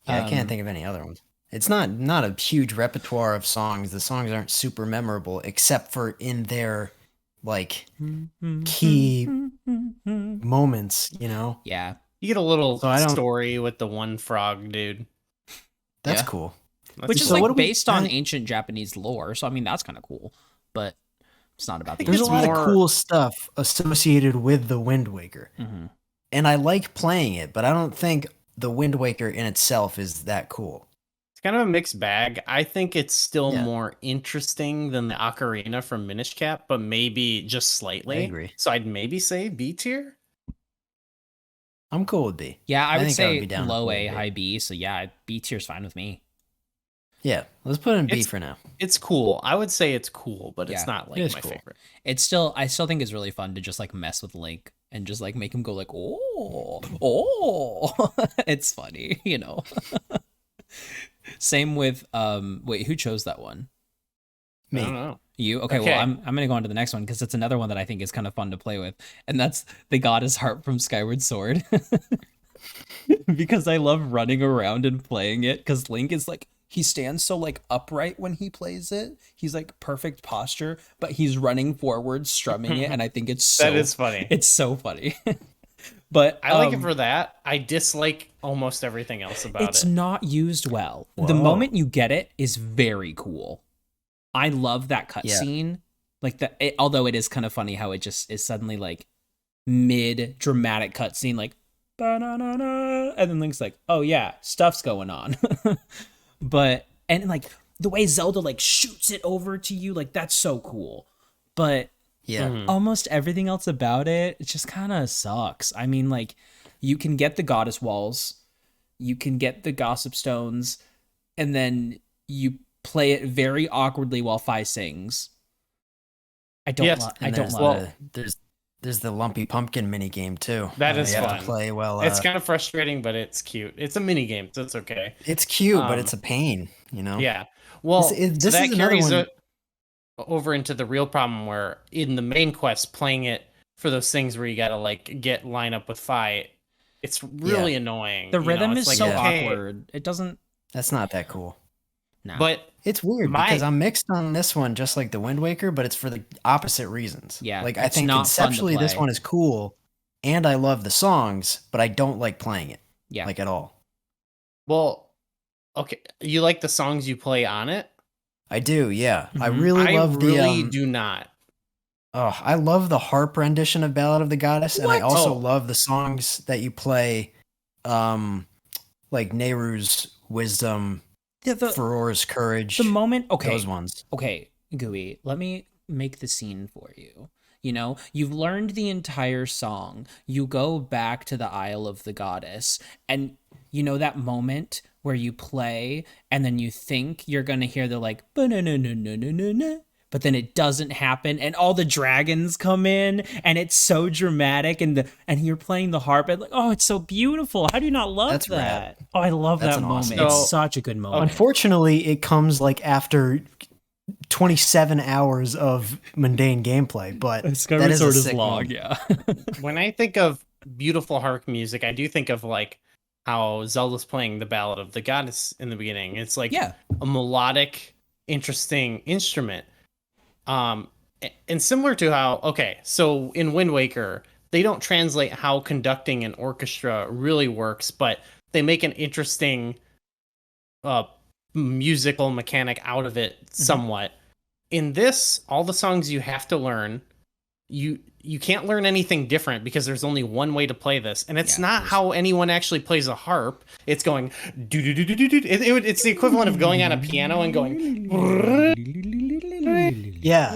Yeah, I can't think of any other ones. It's not a huge repertoire of songs. The songs aren't super memorable except for in their like Key moments, you know? Yeah. You get a little So I don't- story with the one frog dude. That's Yeah. cool. Which is So what like do we- based on ancient Japanese lore. So I mean that's kind of cool. But it's not about the There's a it's lot more- of cool stuff associated with the Wind Waker. Mhm. And I like playing it, but I don't think the Wind Waker in itself is that cool. It's kind of a mixed bag. I think it's still Yeah. more interesting than the Ocarina from Minish Cap, but maybe just slightly. I agree. So I'd maybe say B tier. I'm cool with B. Yeah, I would think say be down low with A, B. high B. So yeah, B tier's fine with me. Yeah, let's put it in B It's- for now. It's cool. I would say it's cool, but Yeah, it's not like it is my cool. favorite. I still think it's really fun to just like mess with Link and just like make him go like, oh, it's funny, you know. Same with wait, who chose that one? I Me. don't know. You? Okay, Okay. well I'm gonna go on to the next one because it's another one that I think is kind of fun to play with, and that's the Goddess Harp from Skyward Sword. Because I love running around and playing it because Link is like he stands so like upright when he plays it. He's like perfect posture, but he's running forward, strumming it, and I think it's so That is funny. It's so funny. But I like it for that. I dislike almost everything else about it's it. not used well. The Whoa. moment you get it is very cool. I love that Yeah. cutscene. Like although it is kind of funny how it just is suddenly like mid dramatic cutscene, like ba-na-na-na, and then Link's like, "Oh yeah, stuff's going on." But and like the way Zelda like shoots it over to you, like that's so cool. But Yeah. Mhm. almost everything else about it just kind of sucks. I mean, like, you can get the goddess walls, you can get the gossip stones, and then you play it very awkwardly while Fi sings. I don't. Yes, I And don't there's love it. there's the Lumpy Pumpkin mini game too. That is you have fun. to play well. It's kind of frustrating, but it's cute. It's a mini game, so it's okay. it's cute, but um, it's a pain. You know. Yeah. Well, This so that is another carries one- it over into the real problem where in the main quest, playing it for those things where you gotta like line up with Fi, it's really annoying. The you know? rhythm It's is like, so okay, awkward. It doesn't. That's not that cool. No. But It's weird My- because I'm mixed on this one, just like the Wind Waker, but it's for the opposite reasons. Yeah, like I it's think not fun to conceptually this play. one is cool, and I love the songs, but I don't like playing it Yeah. like at all. well, okay, you like the songs you play on it? I do, yeah. I Mhm. really I love really the. do not. Oh, I love the harp rendition of Ballad of the Goddess, and I What? also Oh. love the songs that you play, like Nehru's Wisdom, the Farore's Courage. the moment. Okay. Those ones. Okay, Gooey, let me make the scene for you. You know, you've learned the entire song. You go back to the Isle of the Goddess, and you know that moment where you play and then you think you're going to hear the like, "Ba-na-na-na-na-na-na," but then it doesn't happen and all the dragons come in and it's so dramatic and you're playing the harp and like, oh, it's so beautiful. How do you not love That's that? rad. Oh, I love That's that an moment. awesome It's moment. such a good moment. Unfortunately, it comes like after 27 hours of mundane gameplay, but That is a sick long, moment. yeah. When I think of beautiful harp music, I do think of like how Zelda's playing the Ballad of the Goddess in the beginning. It's like Yeah. a melodic, interesting instrument. And similar to how, okay, so in Wind Waker, they don't translate how conducting an orchestra really works, but they make an interesting musical mechanic out of it somewhat. In this, all the songs you have to learn, you can't learn anything different because there's only one way to play this, and it's Yeah, not there's- how anyone actually plays a harp. It's going do do do do do do. It's the equivalent of going on a piano and going. Yeah.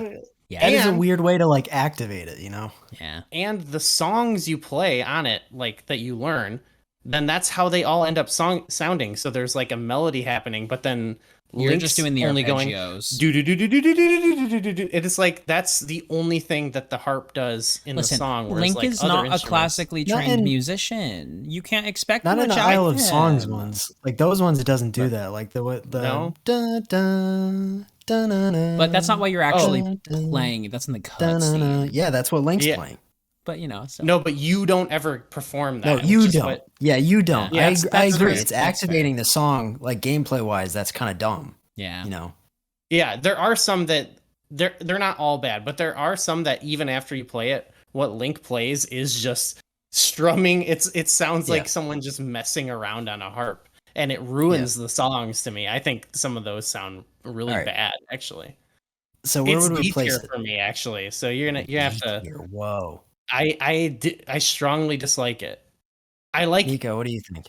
Yeah. That is a And- weird way to like activate it, you know? Yeah. And the songs you play on it, like that you learn, then that's how they all end up sounding. So there's like a melody happening, but then You're Link's just doing the only going arpeggios. do do do do do do do do do do. It is like that's the only thing that the harp does in Listen, the song. Whereas Link like is other not a instruments- classically Not trained in- musician. You can't expect Not in much the out Isle of him. Songs ones. Like those ones, it doesn't do that. Like the No? dun, dun, dun, dun, dun, But that's not what you're actually dun, dun, playing. That's in the dun, dun, dun. cutscene. Yeah, that's what Link's Yeah. playing. But you know, so No, but you don't ever perform that. No, which you is don't. what- Yeah, you don't. Yeah, I, that's- I that's agree. fair. It's That's activating the song, like gameplay wise. That's kind of dumb. yeah. You know. Yeah, there are some that they're not all bad, but there are some that even after you play it, what Link plays is just strumming. It sounds like Yeah. someone just messing around on a harp, and it ruins the songs to me. I think some of those sound really All right. bad, actually. So where It's would we D place tier it? for me, actually. So you have to. Here. Whoa, I strongly dislike it. I like Nico, what do you think?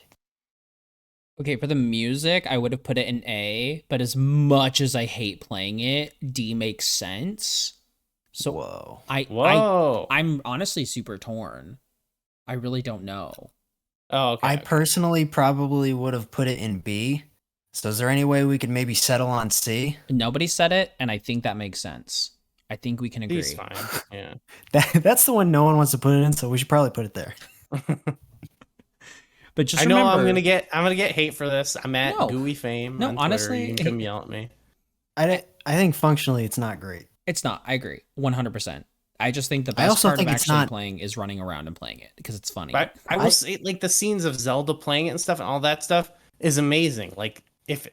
Okay, for the music, I would have put it in A, but as much as I hate playing it, D makes sense. So Whoa. Whoa. I'm honestly super torn. I really don't know. Oh, okay. I personally probably would have put it in B. So is there any way we could maybe settle on C? Nobody said it, and I think that makes sense. I think we can agree. He's fine. Yeah. That's the one no one wants to put it in, so we should probably put it there. But just I know remember, I'm gonna get hate for this. I'm at No. Gooey Fame. No, on Twitter. honestly, you can come yell at me. I think functionally it's not great. it's not. I agree, 100%. I just think the I best also part of think it's actually not- playing is running around and playing it because it's funny. But I will say, like the scenes of Zelda playing it and stuff, and all that stuff is amazing. Like if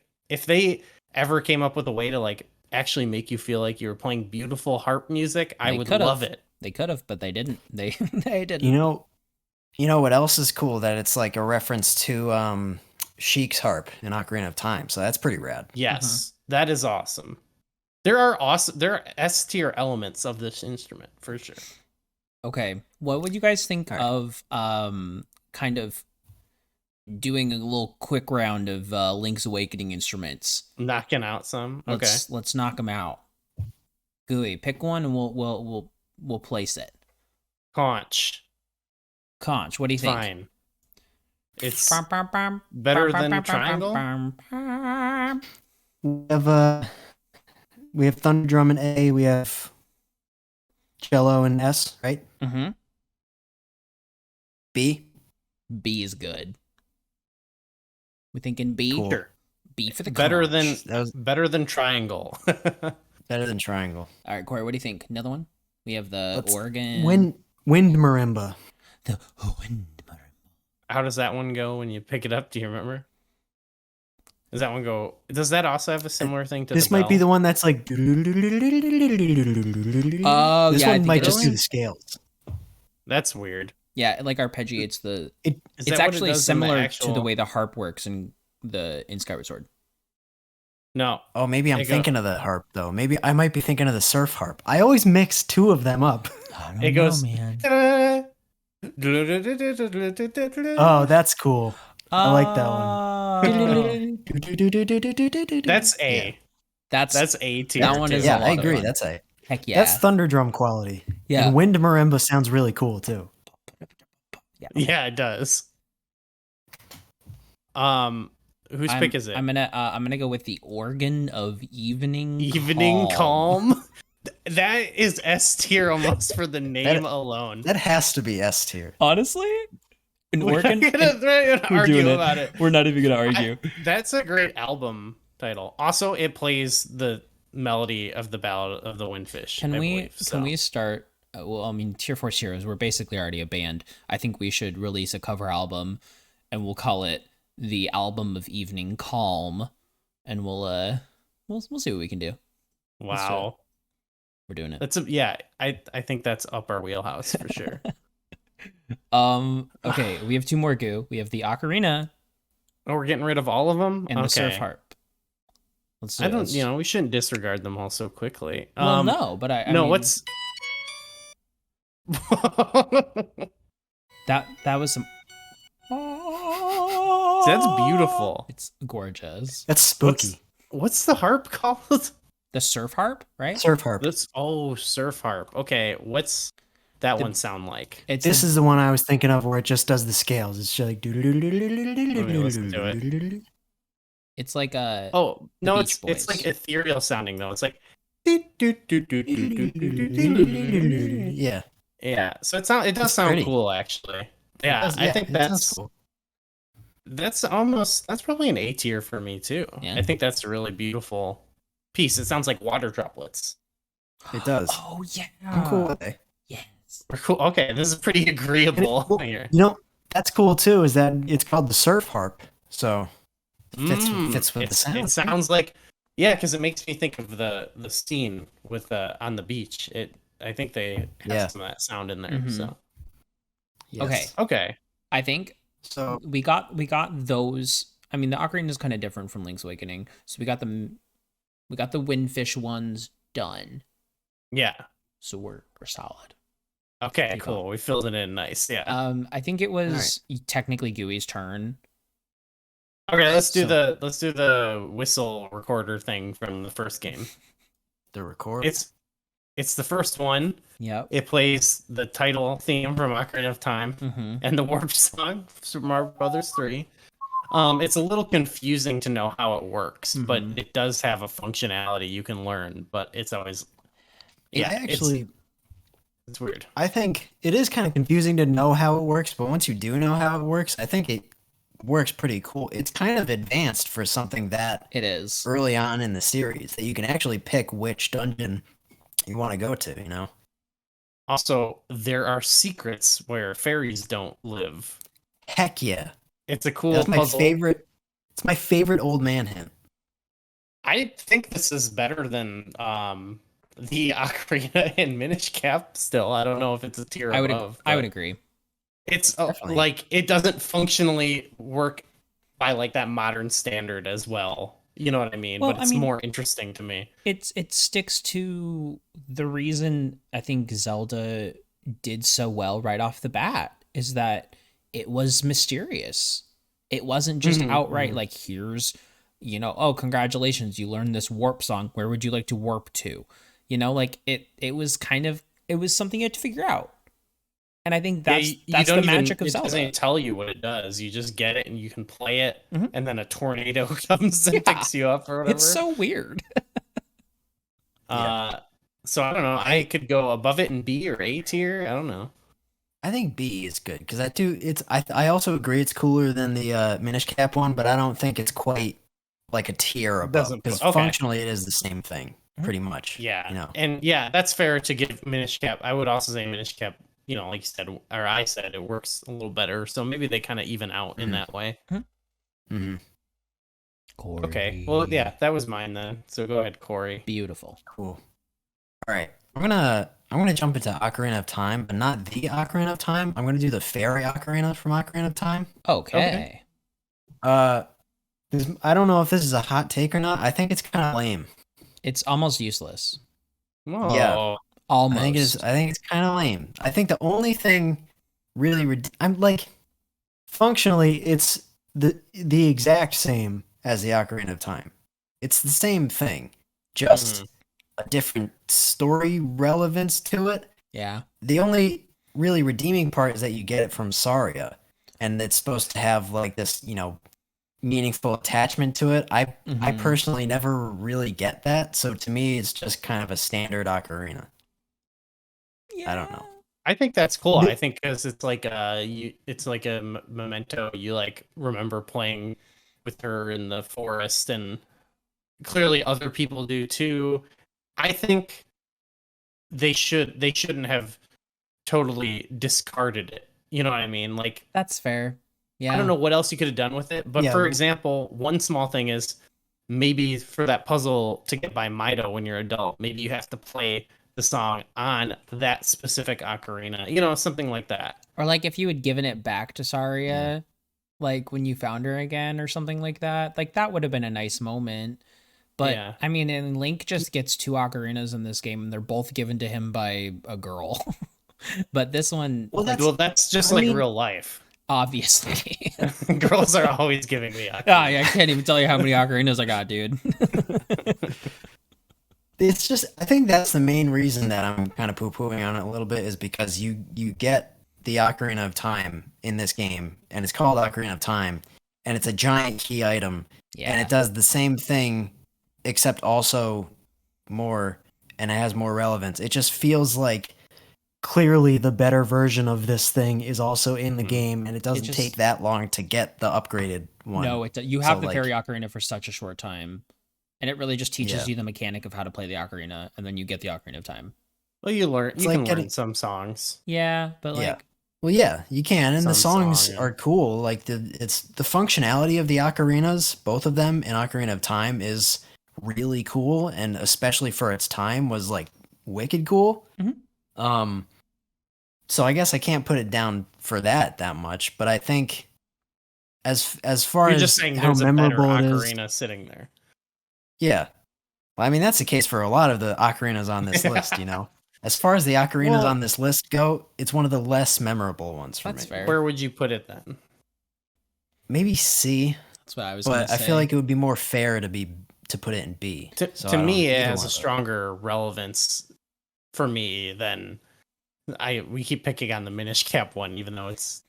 they ever came up with a way to like actually make you feel like you were playing beautiful harp music, I They would could've. love it. They could have, but they didn't. They didn't. You know what else is cool? That it's like a reference to Sheik's harp in Ocarina of Time. So that's pretty rad. Yes, that is awesome. There are S tier elements of this instrument for sure. Okay, what would you guys think All right. of kind of doing a little quick round of Link's Awakening instruments? Knocking out some. Okay. Let's knock them out. Gooey, pick one and we'll place it. Conch. Conch, what do you think? Fine. It's better than triangle. We have Thunder Drum in A. We have cello in S, right? Mm-hmm. B. B is good. We thinking B? Cool. Sure. B for the Better conch. than That was better than triangle. better than triangle. All right, Corey, what do you think? Another one? We have the Let's- organ. Wind marimba. The wind. How does that one go when you pick it up? Do you remember? Does that one go? Does that also have a similar thing to This the might be bell? the one that's like. Oh, This yeah, I one think might it just is. do the scales. That's weird. Yeah, it like arpeggiates the. Is It's that what it actually does in the similar to the actual- way the harp works in Skyward Sword. No. Oh, maybe I'm It go- thinking of the harp though. Maybe I might be thinking of the surf harp. I always mix two of them up. It goes. man. Oh, that's cool. I like that one. That's A. Yeah. That's A tier. That one too. is Yeah, a lot I of agree. fun. That's a Heck yeah. that's thunder drum quality. Yeah. And wind marimba sounds really cool too. Yeah, it does. Whose pick is it? I'm gonna go with the organ of evening. Evening Calm. That is S tier almost for the name alone. That has to be S tier. Honestly, an We're organ. not gonna We're argue doing about it. We're not even gonna argue. That's a great album title. Also, it plays the melody of the Ballad of the Windfish. Can I we believe, so. can we start? Well, I mean, Tier 4 Heroes. We're basically already a band. I think we should release a cover album, and we'll call it the Album of Evening Calm, and we'll see what we can do. Let's do it. Wow, We're doing it. that's I think that's up our wheelhouse for sure. Okay, we have two more goo. We have the Ocarina Oh, we're getting rid of all of them. and okay. the Surf Harp. Let's do I it. don't. Let's- We shouldn't disregard them all so quickly. Well, no, but I no, mean, what's That was some. That's beautiful. It's gorgeous. That's spooky. What's the harp called? The surf harp, right? Surf harp. Surf harp. Okay, what's that one sound like? This is the one I was thinking of where it just does the scales. It's just like. listen to it. It's like a. Oh no, Beach it's Boys. like ethereal sounding though. It's like. Yeah. Yeah, so it does sound pretty. cool actually. Yeah, I think it sounds that's cool. that's probably an A tier for me too. Yeah. I think that's a really beautiful piece. It sounds like water droplets. It does. Oh yeah. I'm cool with it. Yes. We're cool. Okay, this is pretty agreeable here. You know, that's cool too. Is that it's called the surf harp? So it fits with the sound. It sounds like because it makes me think of the scene with on the beach. I think they have some of that sound in there. Mhm. So Yes. okay. I think So we got those. I mean, the Ocarina is kind of different from Link's Awakening, so we got the Windfish ones done. Yeah. So we're solid. Okay. Pretty Cool. We filled it in nice. Yeah. I think it was technically Gooey's turn. Okay. Let's do the whistle recorder thing from the first game. the record. It's the first one. Yep. It plays the title theme from Ocarina of Time Mm-hmm. and the Warp song from Super Mario Brothers 3. It's a little confusing to know how it works, but it does have a functionality you can learn. But it's always it's weird. I think it is kind of confusing to know how it works, but once you do know how it works, I think it works pretty cool. It's kind of advanced for something that It is. early on in the series that you can actually pick which dungeon you want to go to, you know? Also, there are secrets where fairies don't live. Heck yeah. It's a cool That's my puzzle. favorite. It's my favorite old man hint. I think this is better than the Ocarina and Minish Cap still. I don't know if it's a tier above. I would agree. It's Definitely. like it doesn't functionally work by like that modern standard as well. You know what I mean? Well, but it's I mean- more interesting to me. It sticks to the reason I think Zelda did so well right off the bat is that it was mysterious. It wasn't just outright like here's, oh, congratulations, you learned this warp song. Where would you like to warp to? Like it was it was something you had to figure out. And I think that's the magic of it Zelda. It doesn't tell you what it does. You just get it and you can play it, Mhm. and then a tornado comes and picks you up or whatever. It's so weird. So I don't know. I could go above it in B or A tier. I don't know. I think B is good because I also agree it's cooler than the Minish Cap one, but I don't think it's quite like a tier above Doesn't- because okay. functionally it is the same thing pretty much. Yeah. And yeah, that's fair to give Minish Cap. I would also say Minish Cap, like you said, or I said, it works a little better. So maybe they kind of even out in that way. Mm-hmm. Okay. Well, yeah, that was mine then. So go ahead, Corey. Beautiful. Cool. All right, I'm gonna jump into Ocarina of Time, but not the Ocarina of Time. I'm gonna do the Fairy Ocarina from Ocarina of Time. Okay. I don't know if this is a hot take or not. I think it's kind of lame. It's almost useless. Oh. Yeah. Almost. I think it's kind of lame. I think the only thing really I'm like functionally it's the exact same as the Ocarina of Time. It's the same thing, just a different story relevance to it. Yeah. The only really redeeming part is that you get it from Saria, and it's supposed to have like this, meaningful attachment to it. I personally never really get that, so to me, it's just kind of a standard Ocarina. I don't know. I think that's cool. I think because it's like it's like a memento. You like remember playing with her in the forest, and clearly other people do too. I think they shouldn't have totally discarded it. You know what I mean? Like That's fair. Yeah. I don't know what else you could have done with it, but Yeah. for example, one small thing is maybe for that puzzle to get by Mido when you're adult, maybe you have to play the song on that specific ocarina, something like that. Or like if you had given it back to Saria, like when you found her again or something like that would have been a nice moment. But Yeah. I mean, and Link just gets two ocarinas in this game, and they're both given to him by a girl. But this one, Well, That's just I like mean- real life. obviously. Girls are always giving me Ah, yeah, I can't even tell you how many ocarinas I got, dude. It's just, I think that's the main reason that I'm kind of poo-pooing on it a little bit, is because you get the Ocarina of Time in this game, and it's called Ocarina of Time, and it's a giant key item, Yeah. and it does the same thing, except also more, and it has more relevance. It just feels like, clearly the better version of this thing is also in the game, and it doesn't just- take take that long to get the upgraded one. No, you have So, the like- fairy ocarina for such a short time, and it really just teaches Yeah. you the mechanic of how to play the ocarina, and then you get the ocarina of time. Well, you learn. It's You like can learn getting- some songs. Yeah, but Yeah. like, Well, yeah, you can, and the Some songs song, yeah. are cool. Like it's the functionality of the ocarinas, both of them in Ocarina of Time, is really cool, and especially for its time was like wicked cool. Mhm. So I guess I can't put it down for that much, but I think as far You're as just saying how there's a better memorable it is. ocarina sitting there. yeah, well, I mean that's the case for a lot of the ocarinas on this list. You know, as far as the ocarinas Well- on this list go, it's one of the less memorable ones for That's me. fair. Where would you put it then? Maybe C. that's what I was gonna But I say. feel like it would be more fair to put it in B. To, So to I don't me, know, it either has one a of those. stronger relevance for me than we keep picking on the Minish Cap one, even though it's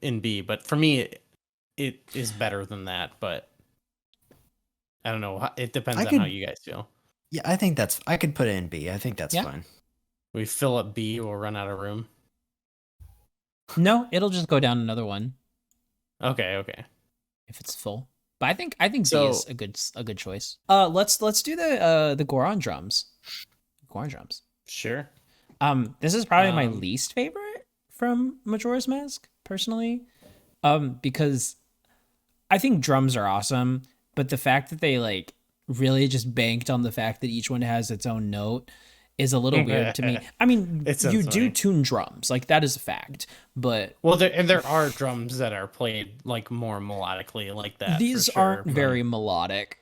in B. But for me, it is better than that. But I don't know. It depends I on how could- you guys feel. Yeah, I think I could put it in B. I think that's Yeah. fine. We fill up B, we'll run out of room. No, it'll just go down another one Okay. if it's full. But I think B So- is a good choice. Let's do the Goron drums. Goron drums. Sure. This is probably my Um, least favorite from Majora's Mask, personally. Because I think drums are awesome, but the fact that they like really just banked on the fact that each one has its own note is a little weird to me. I mean, It sounds you do funny. tune drums, like that is a fact, but Well, there are drums that are played like more melodically like that. these for sure, aren't but- very melodic.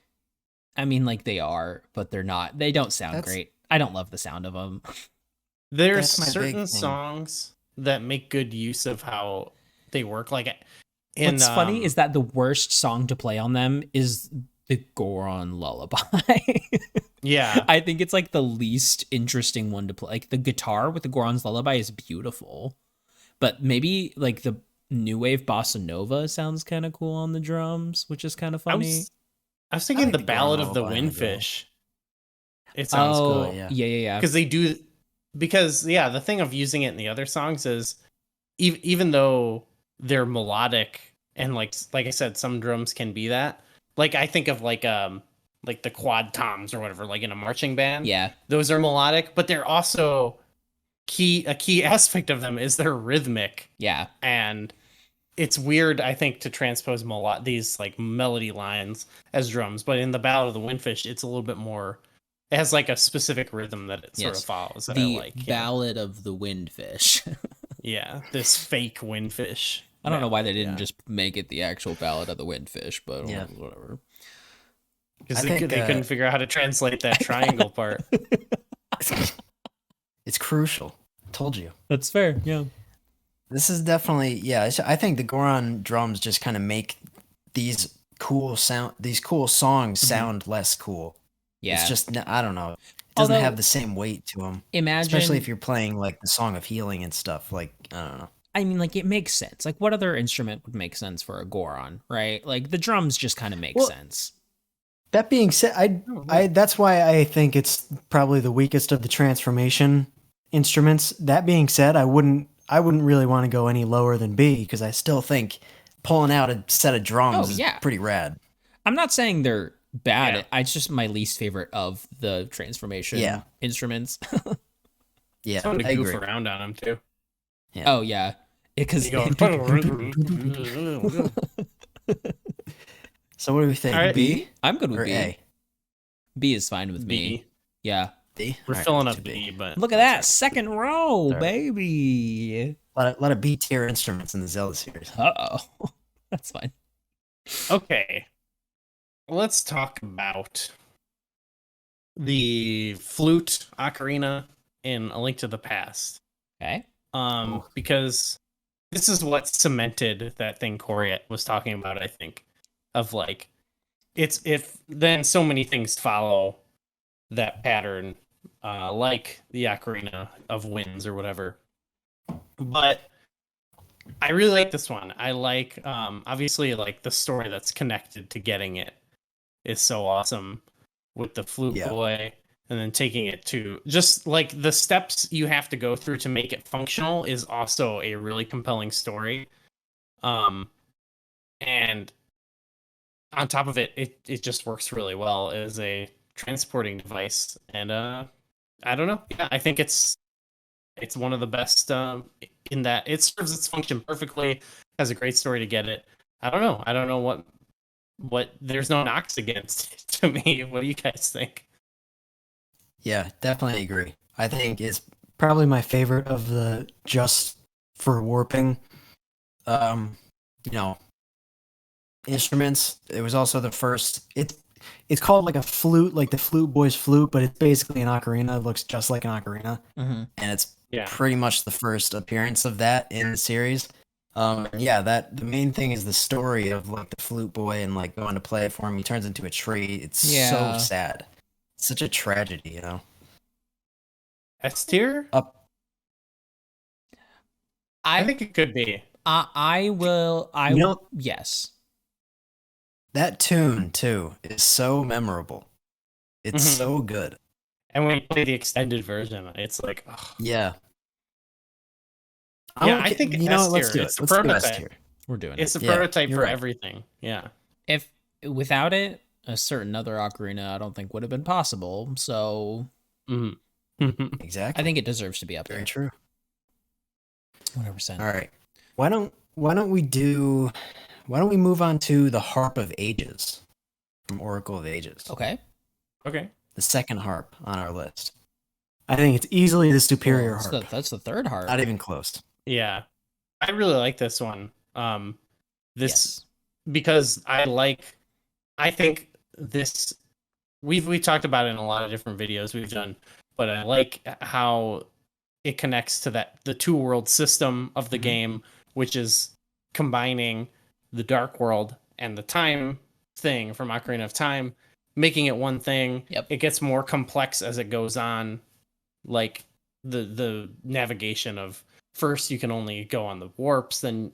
I mean, like they are, but they're not. They don't sound That's- great. I don't love the sound of them. There's That's my big certain thing. songs that make good use of how they work. Like, in, What's funny is that the worst song to play on them is the Goron lullaby. yeah, I think it's like the least interesting one to play. Like the guitar with the Goron's lullaby is beautiful, but maybe like the new wave bossa nova sounds kind of cool on the drums, which is kind of funny. I was thinking like the the Goron Ballad of the Lullaby on the drill. Windfish. It sounds Oh, cool yeah. yeah. because the thing of using it in the other songs is even though they're melodic and like I said, some drums can be that. Like I think of like the quad toms or whatever, like in a marching band. Yeah, Those are melodic, but they're also a key aspect of them is they're rhythmic, yeah. and it's weird, I think, to transpose these like melody lines as drums. But in the Ballad of the Windfish, it's a little bit more. It has like a specific rhythm that it sort Yes. of follows that The I like. Ballad of the Windfish. Yeah, this fake windfish. I don't know why they ballad, didn't yeah. just make it the actual Ballad of the Windfish, but Yeah. whatever. Because I they think, couldn't figure out how to translate that triangle part. It's crucial. Told you. That's fair. Yeah. This is definitely I think the Goron drums just kind of make these cool songs sound less cool. Yeah. It's just I don't know. It doesn't Although- have the same weight to them. Imagine, Especially if you're playing like the Song of Healing and stuff. Like I don't know. I mean, like, it makes sense. Like, what other instrument would make sense for a Goron, right? Like, the drums just kind of make Well, sense. That being said, I that's why I think it's probably the weakest of the transformation instruments. That being said, I wouldn't really want to go any lower than B because I still think Pulling out a set of drums Oh, is yeah. pretty rad. I'm not saying they're bad. Yeah. It's just my least favorite of the transformation instruments. Yeah, Fun to I goof agree. around on them too. Oh, yeah. Because You go, So what do we think? All right. B I'm good with or B. A? B is fine with me. B. Yeah. B. We're All right, filling let's up do B, but Look at that. Second row, right. baby. A lot of B tier instruments in the Zelda series. Uh-oh. That's fine. Okay. Let's talk about the flute ocarina in A Link to the Past. Okay. because this is what cemented that thing Corey was talking about, I think, of like, it's if then so many things follow that pattern, like the Ocarina of Winds or whatever. But I really like this one. I like, obviously, like the story that's connected to getting it is so awesome with the flute boy, and then taking it to just like the steps you have to go through to make it functional is also a really compelling story. And on top of it, it just works really well as a transporting device. And I don't know. Yeah, I think it's one of the best in that it serves its function perfectly. Has a great story to get it. I don't know. I don't know what there's no knocks against it to me. What do you guys think? Yeah, definitely agree. I think it's Probably my favorite of the just for warping, you know, instruments. It was also the first. It's called like a flute, like the flute boy's flute, but it's basically an ocarina. It looks just like an ocarina, and it's pretty much the first appearance of that in the series. Yeah, that the main thing is the story of like the flute boy and like going to play it for him. He turns into a tree. It's so sad. It's such a tragedy, you know. S tier? Up. I think it could be. I will. Yes. That tune too is so memorable. It's so good. And when you play the extended version, it's like, oh. Yeah. I think you know. Let's do it. It's a Let's do prototype. S tier. We're doing It's it. a prototype for right. everything. Yeah. If without it, a certain other ocarina, I don't think would have been possible. So Exactly. I think it deserves to be up Very there. true. 100%. All right. Why don't we move on to the Harp of Ages from Oracle of Ages? Okay. The second harp on our list. I think it's easily the superior Well, harp. that's the third harp. Not even close. Yeah. I really like this one. Yes. Because I think this we talked about it in a lot of different videos we've done, but I like how it connects to the two world system of the game, which is combining the dark world and the time thing from Ocarina of Time, making it one thing. Yep. It gets more complex as it goes on, like the navigation of first you can only go on the warps, then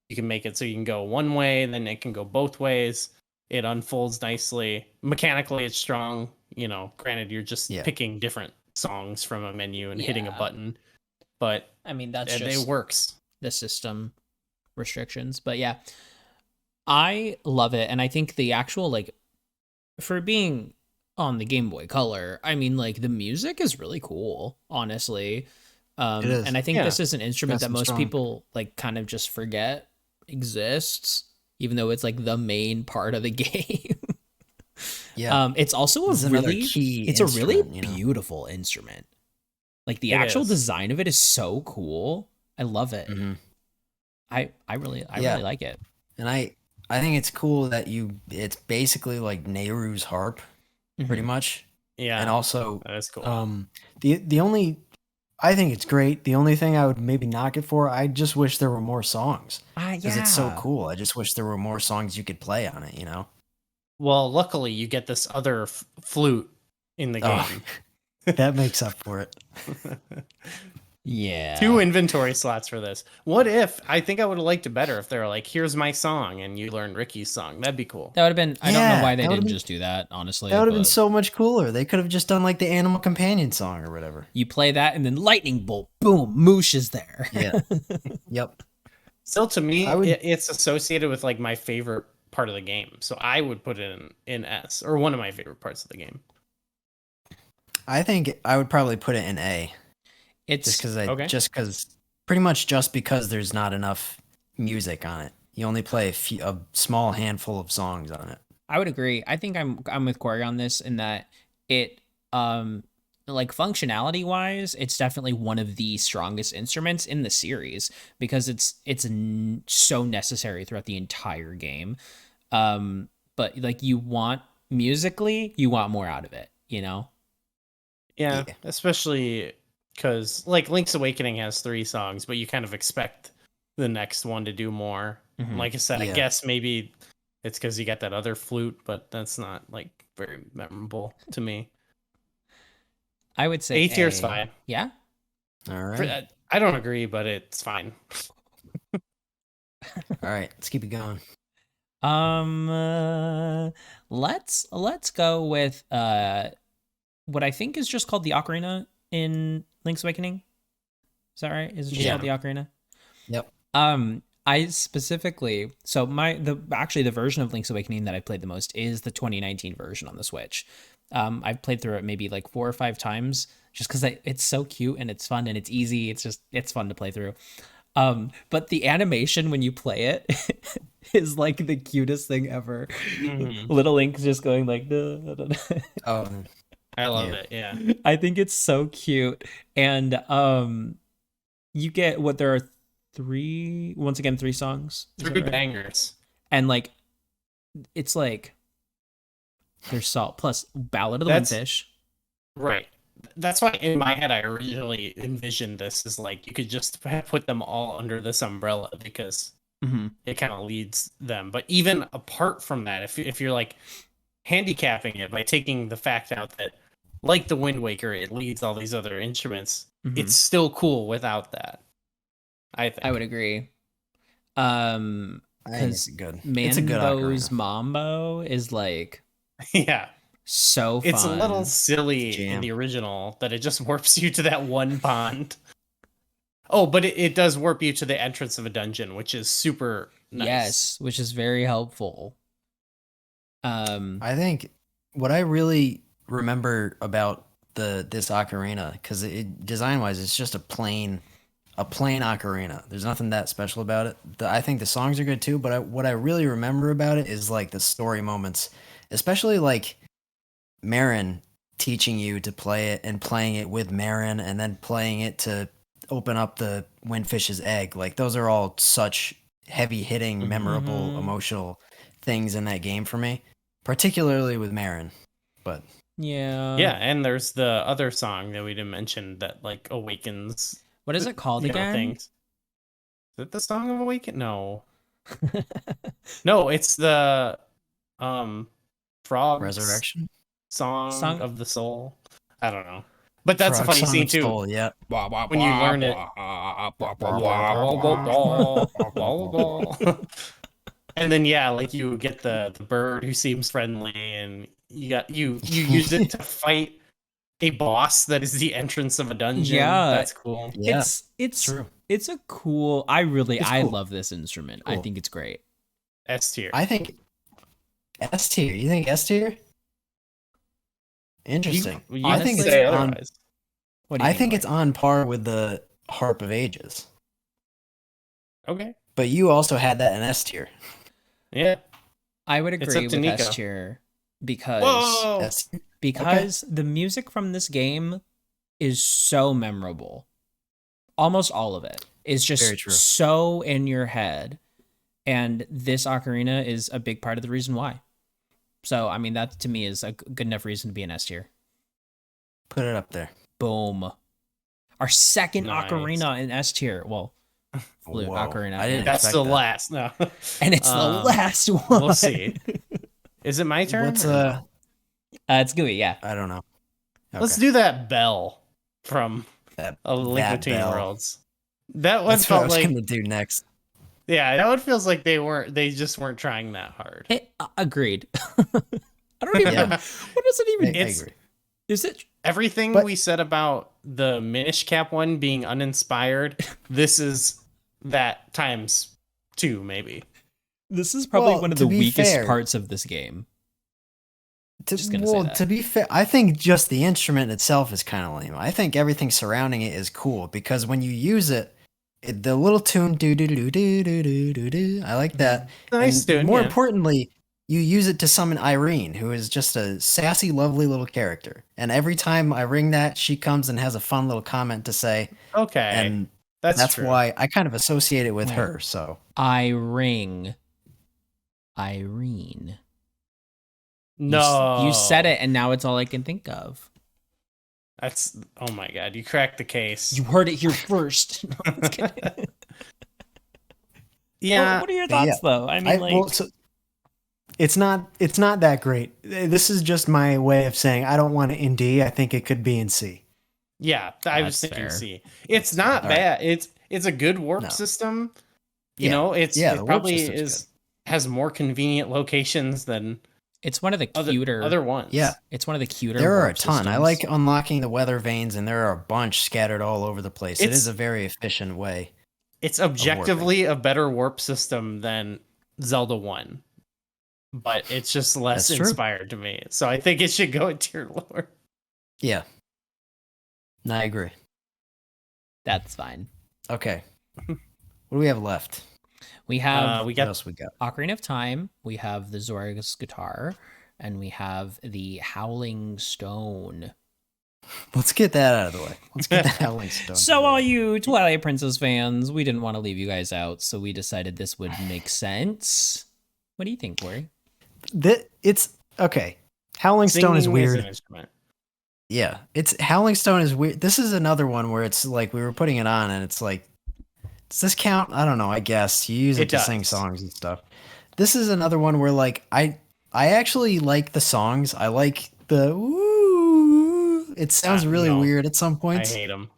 you can make it so you can go one way, then it can go both ways. It unfolds nicely. Mechanically, it's strong. You know, granted, you're just picking different songs from a menu and hitting a button, but I mean that's it just works. The system restrictions, but yeah, I love it, and I think the actual like for being on the Game Boy Color, I mean like the music is really cool, honestly. It is. And I think this is an instrument that most strong. people like kind of just forget exists, even though it's like the main part of the game. It's also a really beautiful instrument. Like the actual design of it is so cool. I love it. I really like it. And I think it's cool that it's basically like Nehru's harp, pretty much. Yeah. And also that's cool. I think it's great. The only thing I would maybe knock it for, I just wish there were more songs. Because it's so cool. I just wish there were more songs you could play on it, you know? Well, luckily you get this other flute in the game. That makes up for it. Yeah. 2 inventory slots for this. What if, I think I would have liked it better if they were like, here's my song, and you learn Ricky's song. That'd be cool. That would have been, I don't know why they didn't just do that, honestly. That would have been so much cooler. They could have just done like the Animal Companion song or whatever. You play that and then lightning bolt, boom, Moosh is there. Yeah. Yep. Still, to me, it's associated with like my favorite part of the game. So I would put it in S, or one of my favorite parts of the game. I think I would probably put it in A. Just because there's not enough music on it. You only play a small handful of songs on it. I would agree. I think I'm with Corey on this in that it like functionality wise, it's definitely one of the strongest instruments in the series because it's so necessary throughout the entire game. But like you want musically, you want more out of it, you know? Yeah. Especially because like Link's Awakening has 3 songs, but you kind of expect the next one to do more. Like I said, I guess maybe it's because you got that other flute, but that's not like very memorable to me. I would say A tier's fine. Yeah. All right. I don't agree, but it's fine. All right. Let's keep it going. Let's go with what I think is just called the Ocarina in Link's Awakening. Is that right? Is it just called the Ocarina? Yep. I specifically, so the version of Link's Awakening that I played the most is the 2019 version on the Switch. I've played through it maybe like 4 or 5 times just because it's so cute and it's fun and it's easy. It's fun to play through. But the animation when you play it is like the cutest thing ever. Little Link's just going like, oh, I love it. Yeah, I think it's so cute. And you get what there are 3 songs, 3 bangers, and like it's like there's Salt plus Ballad of the Windfish. Right. That's why in my head I originally envisioned this as like you could just put them all under this umbrella because it kind of leads them. But even apart from that, if you're like handicapping it by taking the fact out that like the Wind Waker, it leads all these other instruments, it's still cool without that. I think I would agree. It's good. Manbo's Mambo is like so fun. It's a little silly in the original that it just warps you to that one pond. Oh, but it does warp you to the entrance of a dungeon, which is super nice. Yes, which is very helpful. I think what I really remember about this ocarina, because design wise, it's just a plain ocarina. There's nothing that special about it. I think the songs are good too, but what I really remember about it is like the story moments, especially like Marin teaching you to play it and playing it with Marin and then playing it to open up the Windfish's egg. Like those are all such heavy hitting, memorable, emotional things in that game for me, particularly with Marin. But yeah, and there's the other song that we didn't mention that like awakens. What is it called again? Things. Is it the Song of Awaken? No. No, it's the Frog Resurrection song of the Soul. I don't know. But that's Frog a funny Song scene of too. Soul, yeah. When you learn it. And then like you get the bird who seems friendly and you use it to fight a boss that is the entrance of a dungeon. Yeah, that's cool. Yeah, it's true. It's a cool. I cool. love this instrument. Cool. I think it's great. S tier. I think S tier. You think S tier? Interesting. I think it's on. I think it's on par with the Harp of Ages. Okay. But you also had that in S tier. Yeah. I would agree with S tier because the music from this game is so memorable. Almost all of it is just so in your head. And this ocarina is a big part of the reason why. So, I mean, that to me is a good enough reason to be an S tier. Put it up there. Boom. Our second ocarina in S tier. Well, Flute ocarina. That's the last. No. And it's the last one. We'll see. Is it my turn? It's Gooey, yeah. I don't know. Okay. Let's do that bell from A Link Between Worlds. That one felt like I was gonna do next. Yeah, that one feels like they just weren't trying that hard. Agreed. I don't even know. What does it even agree. Is it everything we said about the Minish Cap one being uninspired? This is that times 2, maybe. This is probably one of the weakest parts of this game. To be fair, I think just the instrument itself is kind of lame. I think everything surrounding it is cool because when you use it, the little tune do do do do do do do do. I like that. Nice tune. More importantly, you use it to summon Irene, who is just a sassy, lovely little character. And every time I ring that, she comes and has a fun little comment to say. Okay, and that's why I kind of associate it with her. So I ring Irene. No, you said it, and now it's all I can think of. That's oh my god, you cracked the case. You heard it here first. No, I'm just kidding. Yeah. What are your thoughts though? I mean, it's not that great. This is just my way of saying I don't want it in D. I think it could be in C. Yeah, I was That's thinking fair. C. It's not bad. It's a good warp system. You know, it probably has more convenient locations than it's one of the cuter other ones. Yeah. It's one of the cuter. There are a warp ton. systems. I like unlocking the weather vanes, and there are a bunch scattered all over the place. It It's- is a very efficient way. It's objectively a better warp system than Zelda 1. But it's just less That's true. inspired to me. So I think it should go a tier lower. Yeah. No, I agree. That's fine. Okay. What do we have left? We have we What got else we got? Ocarina of Time. We have the Zora's guitar, and we have the Howling Stone. Let's get that out of the way. Let's get the Howling Stone. So, all you Twilight Princess fans, we didn't want to leave you guys out, so we decided this would make sense. What do you think, Corey? It's okay. Howling Stone is singing an weird. instrument. Yeah, it's Howling Stone is weird. This is another one where it's like we were putting it on, and it's like, does this count? I don't know. I guess you use it to sing songs and stuff. This is another one where like I actually like the songs. I like the woo. It sounds really weird at some I points, hate them.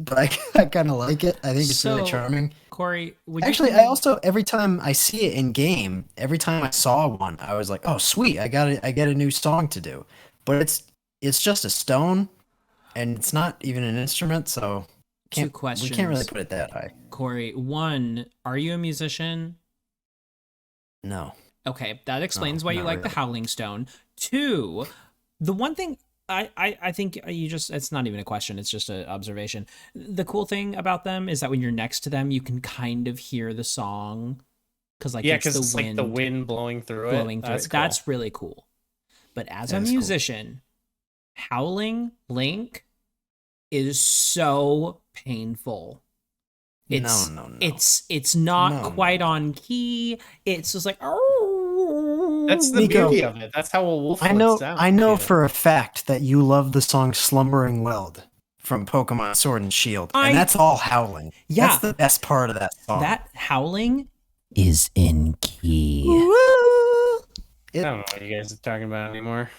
but I kind of like it. I think it's really charming. Corey, Actually, I also every time I see it in game, every time I saw one, I was like, "Oh, sweet! I get a new song to do." But it's just a stone, and it's not even an instrument, so Two questions. we can't really put it that high. Corey, one, are you a musician? No. Okay, that explains why you not like the really. Howling Stone. Two, the one thing I think you just, it's not even a question, it's just an observation. The cool thing about them is that when you're next to them, you can kind of hear the song. Because It's like the wind blowing through it. That's cool. That's really cool. But as That a is cool. musician, Howling Link is so painful. It's, No. It's not No. quite on key. It's just like, oh. That's the Nico, beauty of it. That's how a wolf I would know sound. for a fact that you love the song Slumbering Weld. From Pokemon Sword and Shield, I- and that's all Howling. Yeah. That's the best part of that song. That Howling is in key. I don't know what you guys are talking about anymore.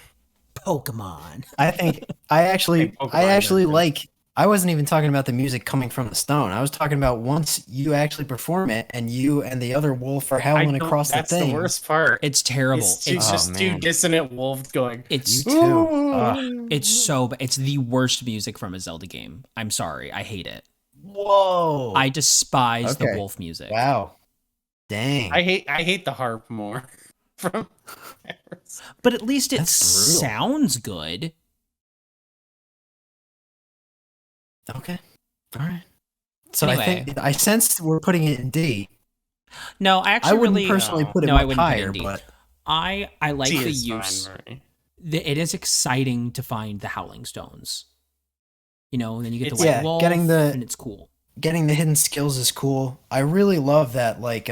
Pokemon. I think I actually Pokemon, like. I wasn't even talking about the music coming from the stone. I was talking about once you actually perform it, and you and the other wolf are howling across the That's thing. the worst part. It's terrible. It's just two man. dissonant wolves going. It's You too. it's so it's the worst music from a Zelda game. I'm sorry. I hate it. Whoa! I despise the Okay. wolf music. Wow. Dang. I hate the harp more. From But at least it That's brutal. sounds good. Okay. All right. So Anyway. I think I sensed we're putting it in D. No, I actually I wouldn't really personally put it no, I much wouldn't put it higher, in D. but I like C the is fine, use. Murray. It is exciting to find the Howling Stones. You know, and then you get the It's- white wolf, getting the- and it's cool. getting the hidden skills is cool. I really love that. Like,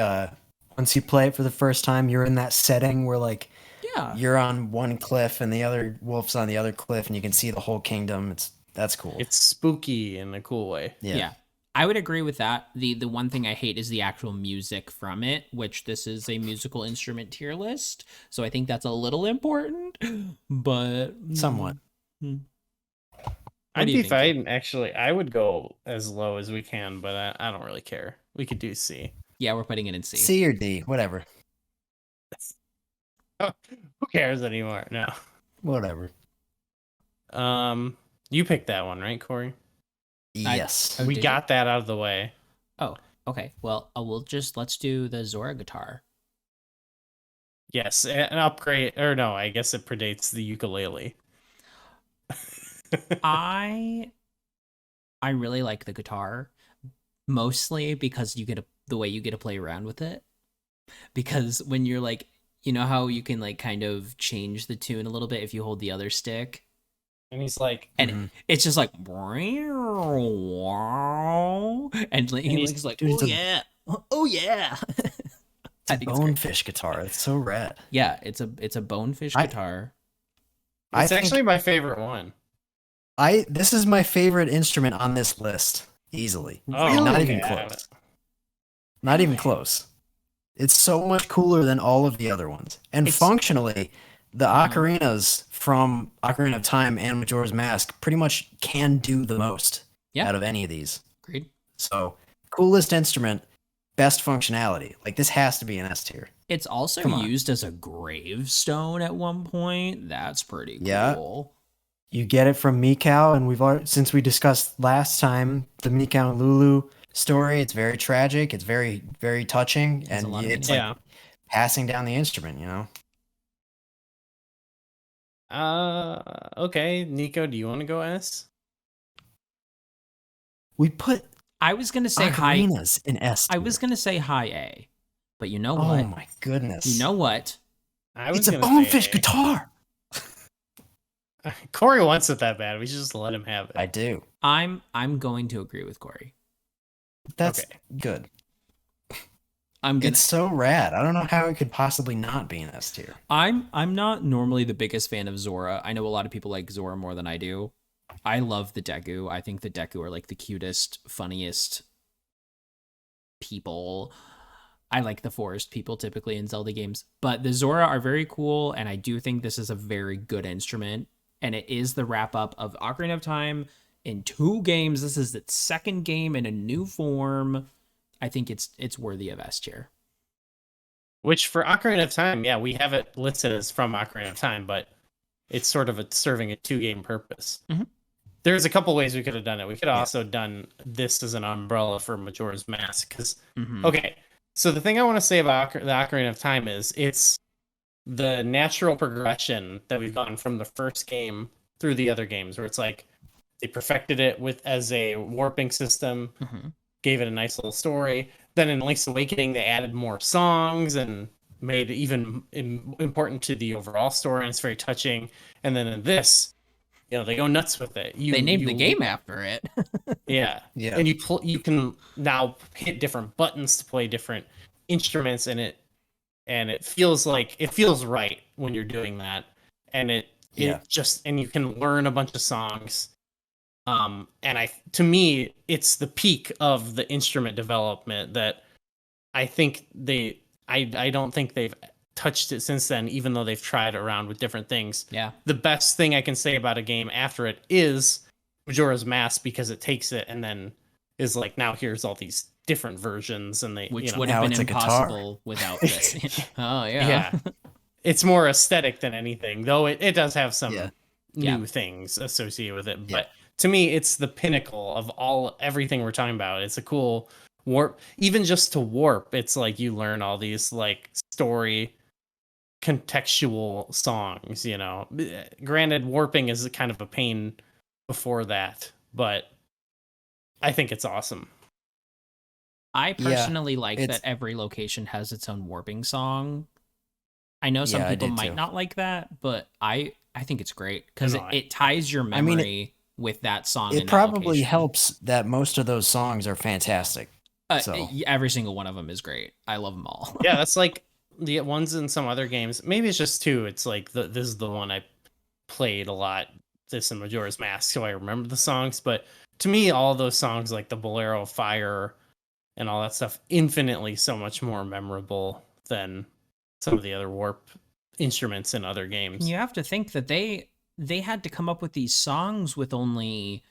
Once you play it for the first time, you're in that setting where like Yeah. you're on one cliff and the other wolf's on the other cliff, and you can see the whole kingdom. That's cool. It's spooky in a cool way. Yeah. I would agree with that. The one thing I hate is the actual music from it, which this is a musical instrument tier list. So I think that's a little important, but Somewhat. What I'd do you be think? fine, actually. I would go as low as we can, but I don't really care. We could do C. Yeah, we're putting it in C. C or D, whatever. Who cares anymore? No. Whatever. You picked that one, right, Corey? Yes. Oh, We did got that out of the way. Oh, okay. Well, let's do the Zora guitar. Yes, an upgrade, or no, I guess it predates the ukulele. I really like the guitar, mostly because the way you get to play around with it. Because when you're like, you know how you can like kind of change the tune a little bit if you hold the other stick, And he's like, and it's just like, and like, he's like, dude, oh it's a- yeah, oh yeah. I think it's great. Bonefish guitar. It's so rad. Yeah, it's a bonefish I- guitar. it's I think- actually my favorite one. This is my favorite instrument on this list, easily. Oh, Not okay. even close. Not even close. It's so much cooler than all of the other ones. And functionally, the ocarinas from Ocarina of Time and Majora's Mask pretty much can do the most out of any of these. Agreed. So, coolest instrument, best functionality. Like, this has to be an S tier. It's also used as a gravestone at one point. That's pretty cool. Yeah. You get it from Mikau, and we've already, since we discussed last time the Mikau and Lulu story, it's very tragic. It's very, very touching, and it's like passing down the instrument. Okay, Nico, do you want to go S? We put. I was gonna say ocarinas in S tier. I was gonna say high A, but you know what? Oh my goodness! You know what? It's a bonefish guitar. Corey wants it that bad. We should just let him have it. I do. I'm going to agree with Corey. That's good. I'm gonna. It's so rad. I don't know how it could possibly not be an S tier. I'm not normally the biggest fan of Zora. I know a lot of people like Zora more than I do. I love the Deku. I think the Deku are like the cutest, funniest people. I like the forest people typically in Zelda games, but the Zora are very cool, and I do think this is a very good instrument. And it is the wrap up of Ocarina of Time in 2 games. This is its 2nd game in a new form. I think it's worthy of S tier. Which for Ocarina of Time, we have it listed as from Ocarina of Time, but it's sort of serving a 2-game purpose. Mm-hmm. There's a couple ways we could have done it. We could have also done this as an umbrella for Majora's Mask. Because okay, so the thing I want to say about the Ocarina of Time is it's the natural progression that we've gotten from the first game through the other games, where it's like they perfected it as a warping system, gave it a nice little story. Then in Link's Awakening, they added more songs and made it even important to the overall story, and it's very touching. And then in this, they go nuts with it. They named the game after it. yeah. And you can now hit different buttons to play different instruments, and it feels right when you're doing that. And and you can learn a bunch of songs. And to me, it's the peak of the instrument development that I think I don't think they've touched it since then, even though they've tried around with different things. Yeah. The best thing I can say about a game after it is Majora's Mask, because it takes it and then is like, now here's all these different versions, and which would have been impossible without this. Oh yeah. It's more aesthetic than anything, though it does have some new things associated with it. But to me, it's the pinnacle of everything we're talking about. It's a cool warp. Even just to warp, it's like you learn all these like story contextual songs, Granted, warping is kind of a pain before that, but I think it's awesome. I personally like that every location has its own warping song. I know some people might not like that, but I think it's great because it ties your memory with that song. It probably helps that most of those songs are fantastic. Every single one of them is great. I love them all. Yeah, that's like the ones in some other games. Maybe it's just 2. It's like this is the one I played a lot. This and Majora's Mask, so I remember the songs. But to me, all those songs, like the Bolero Fire and all that stuff, infinitely so much more memorable than some of the other warp instruments in other games. You have to think that they had to come up with these songs with only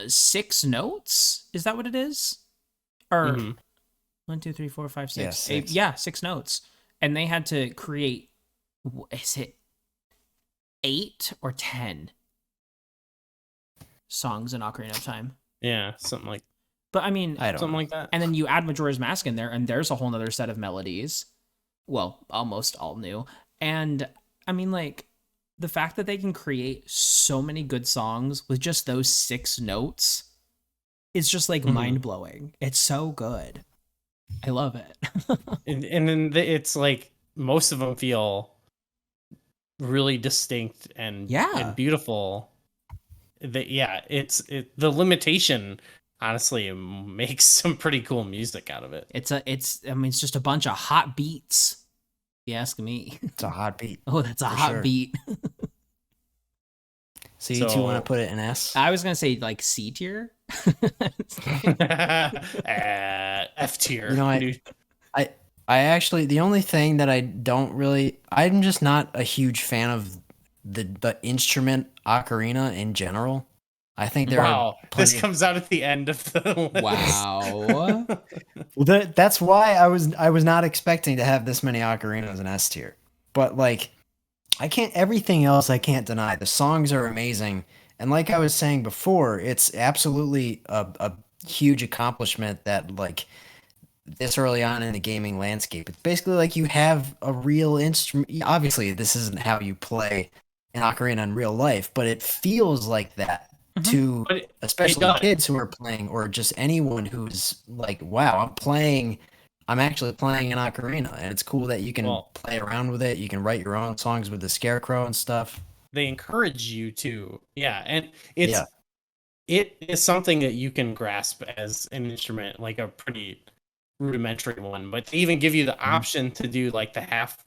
6 notes. Is that what it is? Or 1, 2, 3, 4, 5, 6. 8, 6 notes. And they had to create, is it 8 or 10 songs in Ocarina of Time? Yeah, something like. But I mean, something like that. And then you add Majora's Mask in there, and there's a whole nother set of melodies. Well, almost all new. And I mean, like, the fact that they can create so many good songs with just those 6 notes is just like mind-blowing. It's so good. I love it. and then it's like most of them feel really distinct and beautiful. The limitation honestly makes some pretty cool music out of it. It's just a bunch of hot beats. You ask me. It's a hot beat. Oh, that's a hot beat. So you two want to put it in S? I was gonna say like C tier. F tier. You know, dude. I actually, the only thing that I don't really, I'm just not a huge fan of the instrument ocarina in general. I think there Wow, are this plenty. comes out at the end of the list. Wow. Well, that's why I was not expecting to have this many ocarinas in S tier. But like, I can't. Everything else I can't deny. The songs are amazing, and like I was saying before, it's absolutely a huge accomplishment that like this early on in the gaming landscape. It's basically like you have a real instrument. Obviously, this isn't how you play an ocarina in real life, but it feels like that to But it especially does. kids who are playing, or just anyone who's like, wow, I'm actually playing an ocarina, and it's cool that you can play around with it. You can write your own songs with the scarecrow and stuff. They encourage you to, and it is something that you can grasp as an instrument, like a pretty rudimentary one, but they even give you the option to do like the half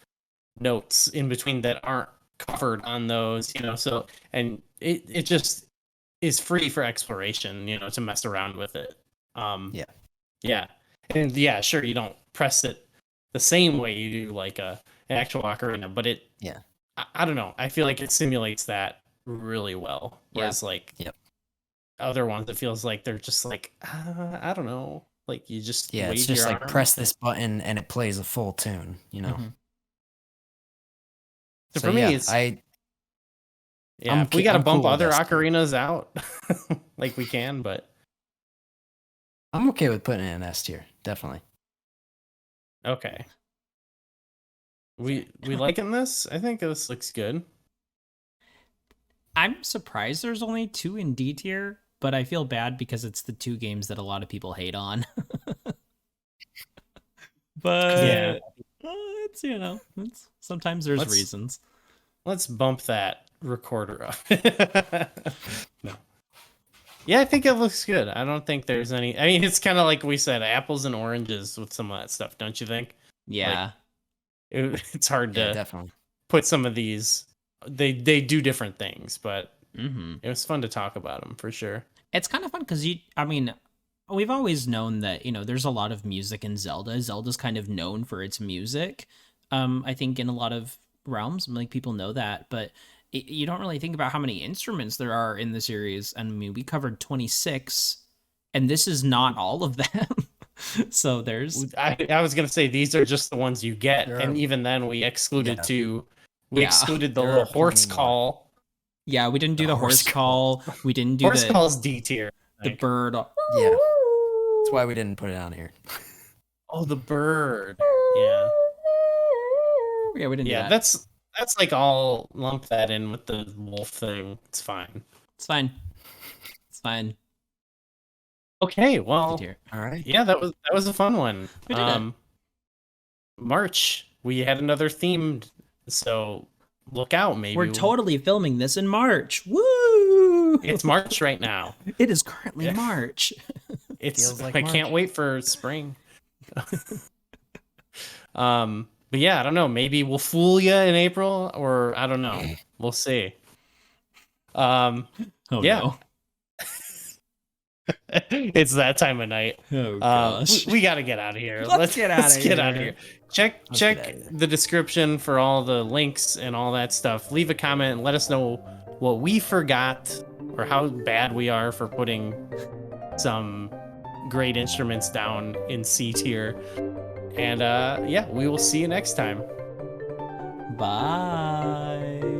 notes in between that aren't covered on those, so, and it just is free for exploration, to mess around with it. And sure, you don't press it the same way you do like an actual ocarina, but I don't know, I feel like it simulates that really well, whereas other ones, it feels like they're just like, I don't know, like you just wave it's just your like arm. press this button and it plays a full tune, So for me, it's if we got to bump other ocarinas out, like we can, but I'm okay with putting it in S tier, definitely. Okay. We liking this? I think this looks good. I'm surprised there's only 2 in D tier, but I feel bad because it's the 2 games that a lot of people hate on. But it's it's sometimes there's reasons. Let's bump that recorder up. No. Yeah, I think it looks good. I don't think there's any. I mean, it's kind of like we said, apples and oranges with some of that stuff, don't you think? Yeah. It's hard to definitely put some of these. They do different things, but it was fun to talk about them for sure. It's kind of fun because we've always known that there's a lot of music in Zelda. Zelda's kind of known for its music. I think in a lot of realms, like people know that, but you don't really think about how many instruments there are in the series. I mean, we covered 26, and this is not all of them. So there's. I was gonna say these are just the ones you get, and even then we excluded excluded the little horse call. Yeah, we didn't do the horse call. We didn't do horse call's D tier. The bird. Yeah, that's why we didn't put it on here. Oh, the bird. Yeah. Yeah, we didn't. Yeah, do that. that's like all lump that in with the wolf thing. It's fine. It's fine. It's fine. Okay, well, all right. Yeah, that was a fun one. We did it. March, we had another theme, so look out. Maybe we're totally filming this in March. Woo! It's March right now. It is currently March. It's like I can't wait for spring. But yeah, I don't know. Maybe we'll fool you in April, or I don't know. We'll see. No. It's that time of night. Oh gosh. We got to get out of here. Let's get out of here. Check the description for all the links and all that stuff. Leave a comment and let us know what we forgot or how bad we are for putting some great instruments down in C tier. And we will see you next time. Bye.